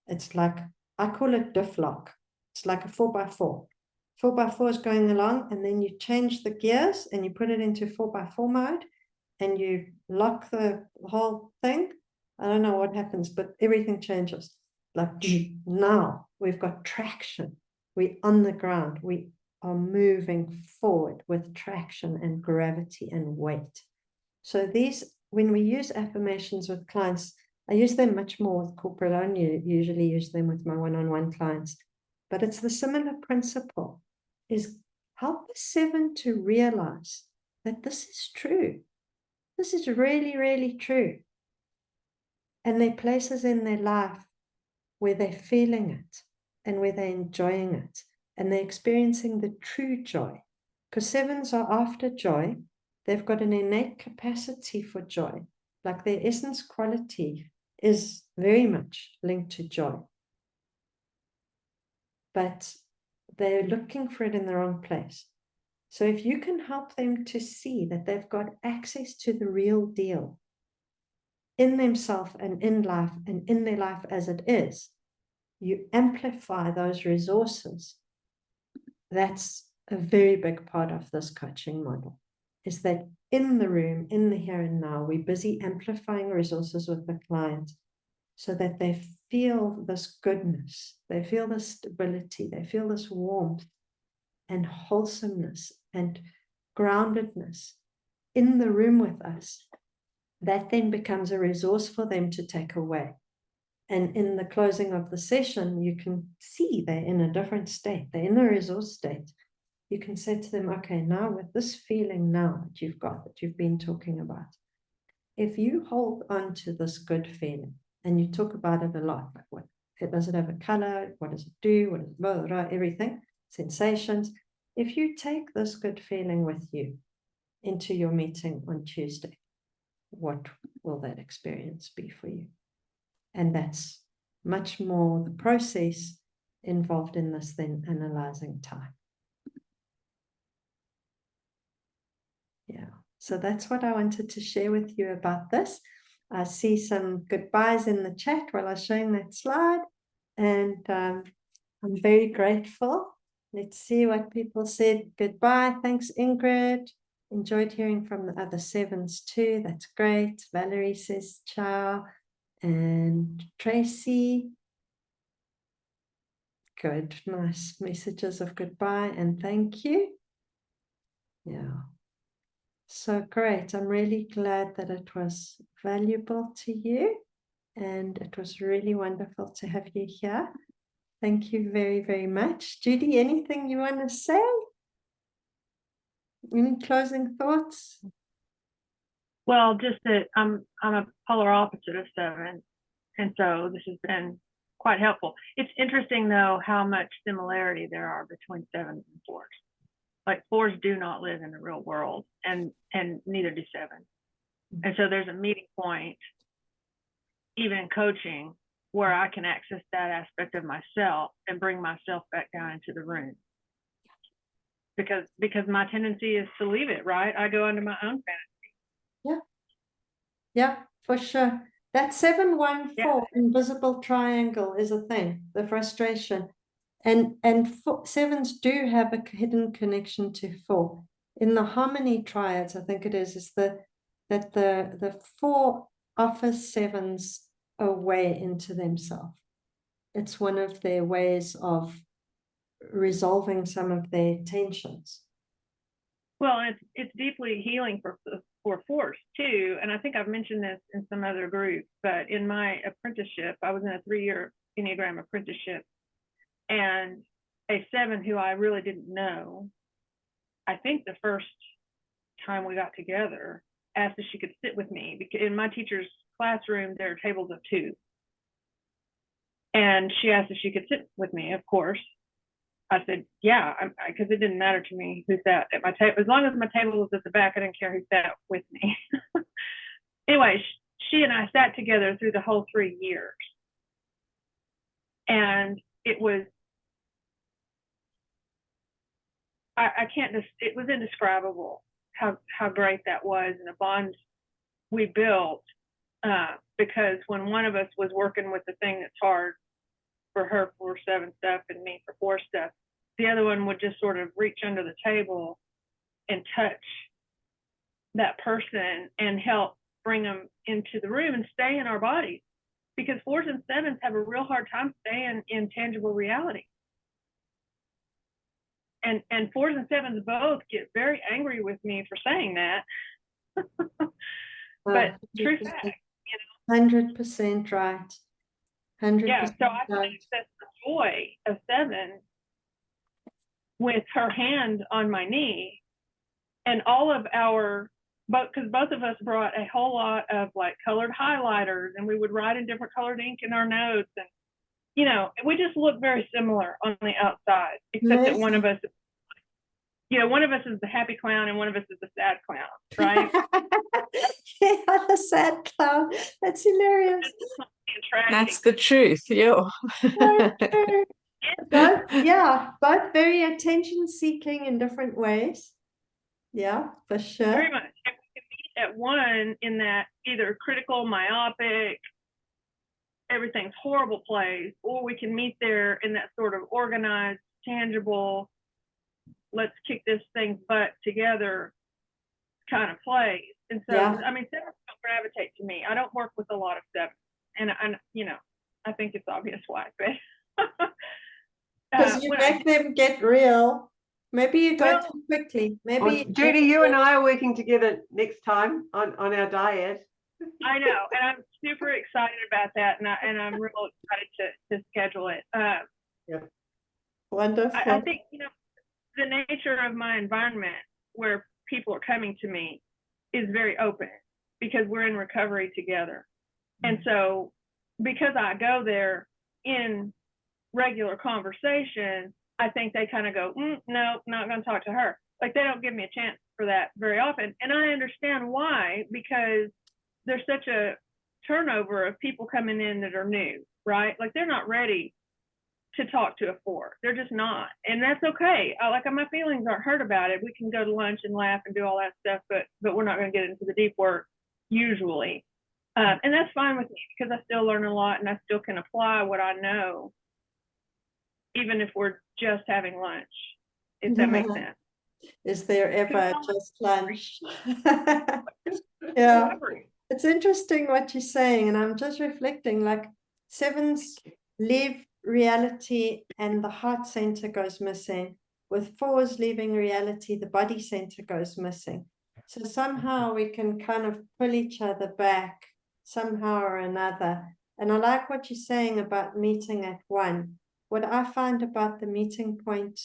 it's like, I call it diff lock. It's like a 4x4. 4x4 is going along, and then you change the gears and you put it into 4x4 mode and you lock the whole thing. I don't know what happens, but everything changes. Like now we've got traction. We're on the ground. We are moving forward with traction and gravity and weight. So these, when we use affirmations with clients, I use them much more with corporate. I only usually use them with my one-on-one clients. But it's the similar principle, is help the 7 to realize that this is true. This is really, really true. And there are places in their life where they're feeling it and where they're enjoying it and they're experiencing the true joy. Because 7s are after joy. They've got an innate capacity for joy. Like their essence quality is very much linked to joy. But they're looking for it in the wrong place. So if you can help them to see that they've got access to the real deal in themselves and in life and in their life as it is, you amplify those resources. That's a very big part of this coaching model. is that in the room, in the here and now, we're busy amplifying resources with the client so that they feel this goodness, they feel this stability, they feel this warmth and wholesomeness and groundedness in the room with us. That then becomes a resource for them to take away. And in the closing of the session, you can see they're in a different state. They're in a resource state. You can say to them, okay, now with this feeling now that you've got, that you've been talking about, if you hold on to this good feeling, and you talk about it a lot, like what does it have a color? What does it do? What is it, blah, blah, blah, everything, sensations. If you take this good feeling with you into your meeting on Tuesday, what will that experience be for you? And that's much more the process involved in this than analyzing time. Yeah, so that's what I wanted to share with you about this. I see some goodbyes in the chat while I was showing that slide, and I'm very grateful. Let's see what people said. Goodbye. Thanks, Ingrid. Enjoyed hearing from the other sevens too. That's great. Valerie says ciao. And Tracy. Good. Nice messages of goodbye and thank you. Yeah. So great. I'm really glad that it was valuable to you. And it was really wonderful to have you here. Thank you very, very much. Judy, anything you want to say? Any closing thoughts? Well, just that I'm a polar opposite of 7, and so this has been quite helpful. It's interesting though how much similarity there are between 7s and 4s. Like 4s do not live in the real world, and neither do 7. And so there's a meeting point, even in coaching, where I can access that aspect of myself and bring myself back down into the room. Because my tendency is to leave it, right? I go into my own fantasy. Yeah. Yeah, for sure. That 7-1-4 invisible triangle is a thing, the frustration. And 7s do have a hidden connection to 4. In the harmony triads, I think it is that the 4 offers 7s a way into themselves. It's one of their ways of resolving some of their tensions. Well, it's deeply healing for 4s too. And I think I've mentioned this in some other groups, but in my apprenticeship, I was in a 3-year Enneagram apprenticeship, and a 7 who I really didn't know, I think the first time we got together, asked if she could sit with me, because in my teacher's classroom, there are tables of 2. And she asked if she could sit with me, of course. I said, yeah, because it didn't matter to me who sat at my table. As long as my table was at the back, I didn't care who sat with me. Anyway, she and I sat together through the whole 3 years. And it was, I can't just, it was indescribable how great that was, and a bond we built, because when one of us was working with the thing that's hard for her for 7 stuff and me for 4 stuff, the other one would just sort of reach under the table and touch that person and help bring them into the room and stay in our bodies, because 4s and 7s have a real hard time staying in tangible reality. And 4s and 7s both get very angry with me for saying that. But true fact, 100% right. 100% yeah, so I can right. access the joy of 7 with her hand on my knee, and all of our, because both of us brought a whole lot of like colored highlighters, and we would write in different colored ink in our notes, and you know, we just look very similar on the outside, except that one of us, one of us is the happy clown and one of us is the sad clown, right? Yeah, the sad clown. That's hilarious. That's the truth, yeah. Both very attention seeking in different ways. Yeah, for sure. Very much. And we can meet at one in that either critical, myopic, everything's horrible place, or we can meet there in that sort of organized, tangible, let's kick this thing's butt together kind of plays. And so, Yeah. I mean, sevens don't gravitate to me. I don't work with a lot of sevens, and you know, I think it's obvious why, but Because you make them get real. Maybe you go too quickly. Maybe Well, Judy, you and I are working together next time on our diet. I know, and I'm super excited about that, and I'm real excited to schedule it. Yep. Wonderful. I think, you know, the nature of my environment where people are coming to me is very open because we're in recovery together. And so because I go there in regular conversation, I think they kind of go, no, not going to talk to her. Like, they don't give me a chance for that very often. And I understand why, because there's such a turnover of people coming in that are new, right? Like, they're not ready to talk to a 4. They're just not. And that's okay. Like, my feelings aren't hurt about it. We can go to lunch and laugh and do all that stuff, but we're not going to get into the deep work usually. And that's fine with me because I still learn a lot and I still can apply what I know, even if we're just having lunch, if that makes sense. Is there ever just lunch? Yeah. It's interesting what you're saying, and I'm just reflecting, like, sevens leave reality and the heart center goes missing. With 4s leaving reality, the body center goes missing. So somehow we can kind of pull each other back somehow or another. And I like what you're saying about meeting at 1. What I find about the meeting point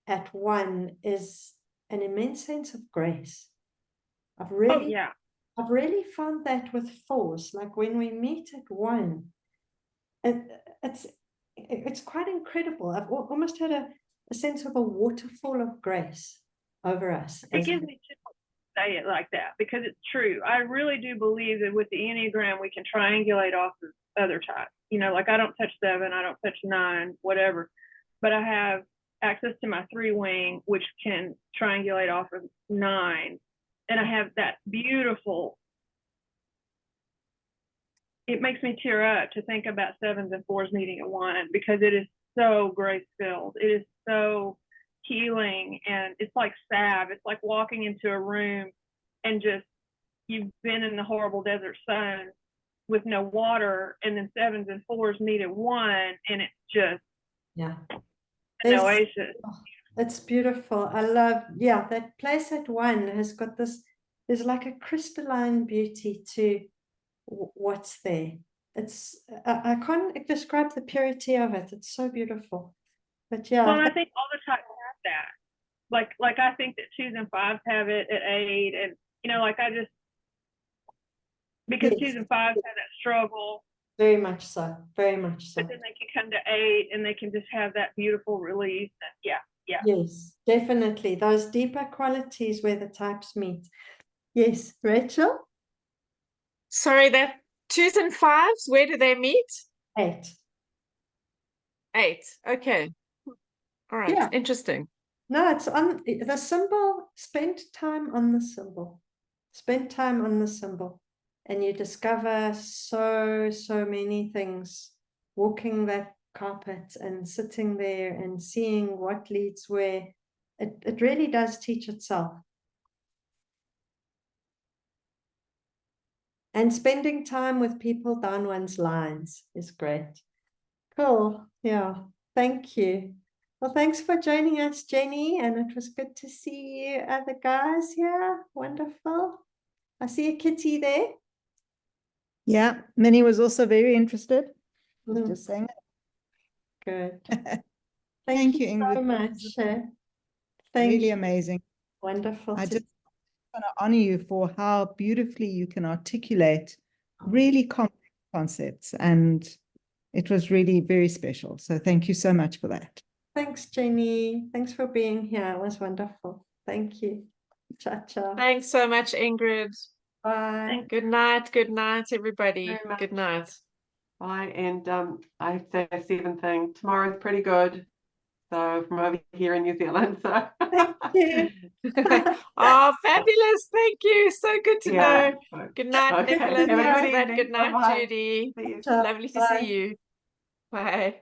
at 1 is an immense sense of grace. I've really found that with 4s. Like, when we meet at 1, it's quite incredible. I've almost had a sense of a waterfall of grace over us. It gives me chills to say it like that because it's true. I really do believe that with the Enneagram, we can triangulate off of other types. You know, like, I don't touch 7, I don't touch 9, whatever, but I have access to my 3 wing, which can triangulate off of 9. And I have that beautiful, it makes me tear up to think about 7s and 4s meeting at 1 because it is so grace-filled. It is so healing, and it's like salve. It's like walking into a room and just, you've been in the horrible desert sun with no water, and then 7s and 4s meet at 1, and it's just an oasis. It's beautiful. I love, that place at 1 has got this, there's like a crystalline beauty to what's there. It's, I can't describe the purity of it. It's so beautiful. But well, I think all the types have that. Like I think that 2s and 5s have it at 8, and you know, like, I just, because 2s and 5s have that struggle. Very much so. Very much so. But then they can come to 8 and they can just have that beautiful release. And Yes, definitely. Those deeper qualities where the types meet. Yes, Rachel? Sorry, that 2s and 5s, where do they meet? 8. 8. Okay. All right. Yeah. Interesting. No, it's on the symbol. Spend time on the symbol. Spend time on the symbol. And you discover so many things. Walking that carpet and sitting there and seeing what leads where. It really does teach itself. And spending time with people down one's lines is great. Cool. Yeah. Thank you. Well, thanks for joining us, Jenny. And it was good to see you other guys here. Wonderful. I see a Kitty there. Yeah, Minnie was also very interested. Just saying it. Good. Thank you, so Ingrid. much. Really amazing. Wonderful. I just want to honor you for how beautifully you can articulate really complex concepts, and it was really very special. So thank you so much for that. Thanks, Jenny. Thanks for being here. It was wonderful. Thank you. Ciao. Thanks so much, Ingrid. Bye. Good night, everybody. Good night. Bye. And I say a 7 thing. Tomorrow's pretty good. So from over here in New Zealand. So thank you. Oh, fabulous. Thank you. So good to know. Good night, okay. Nicola. Thanks for that. Good night, Bye-bye. Judy. See you. Lovely to see you. Bye.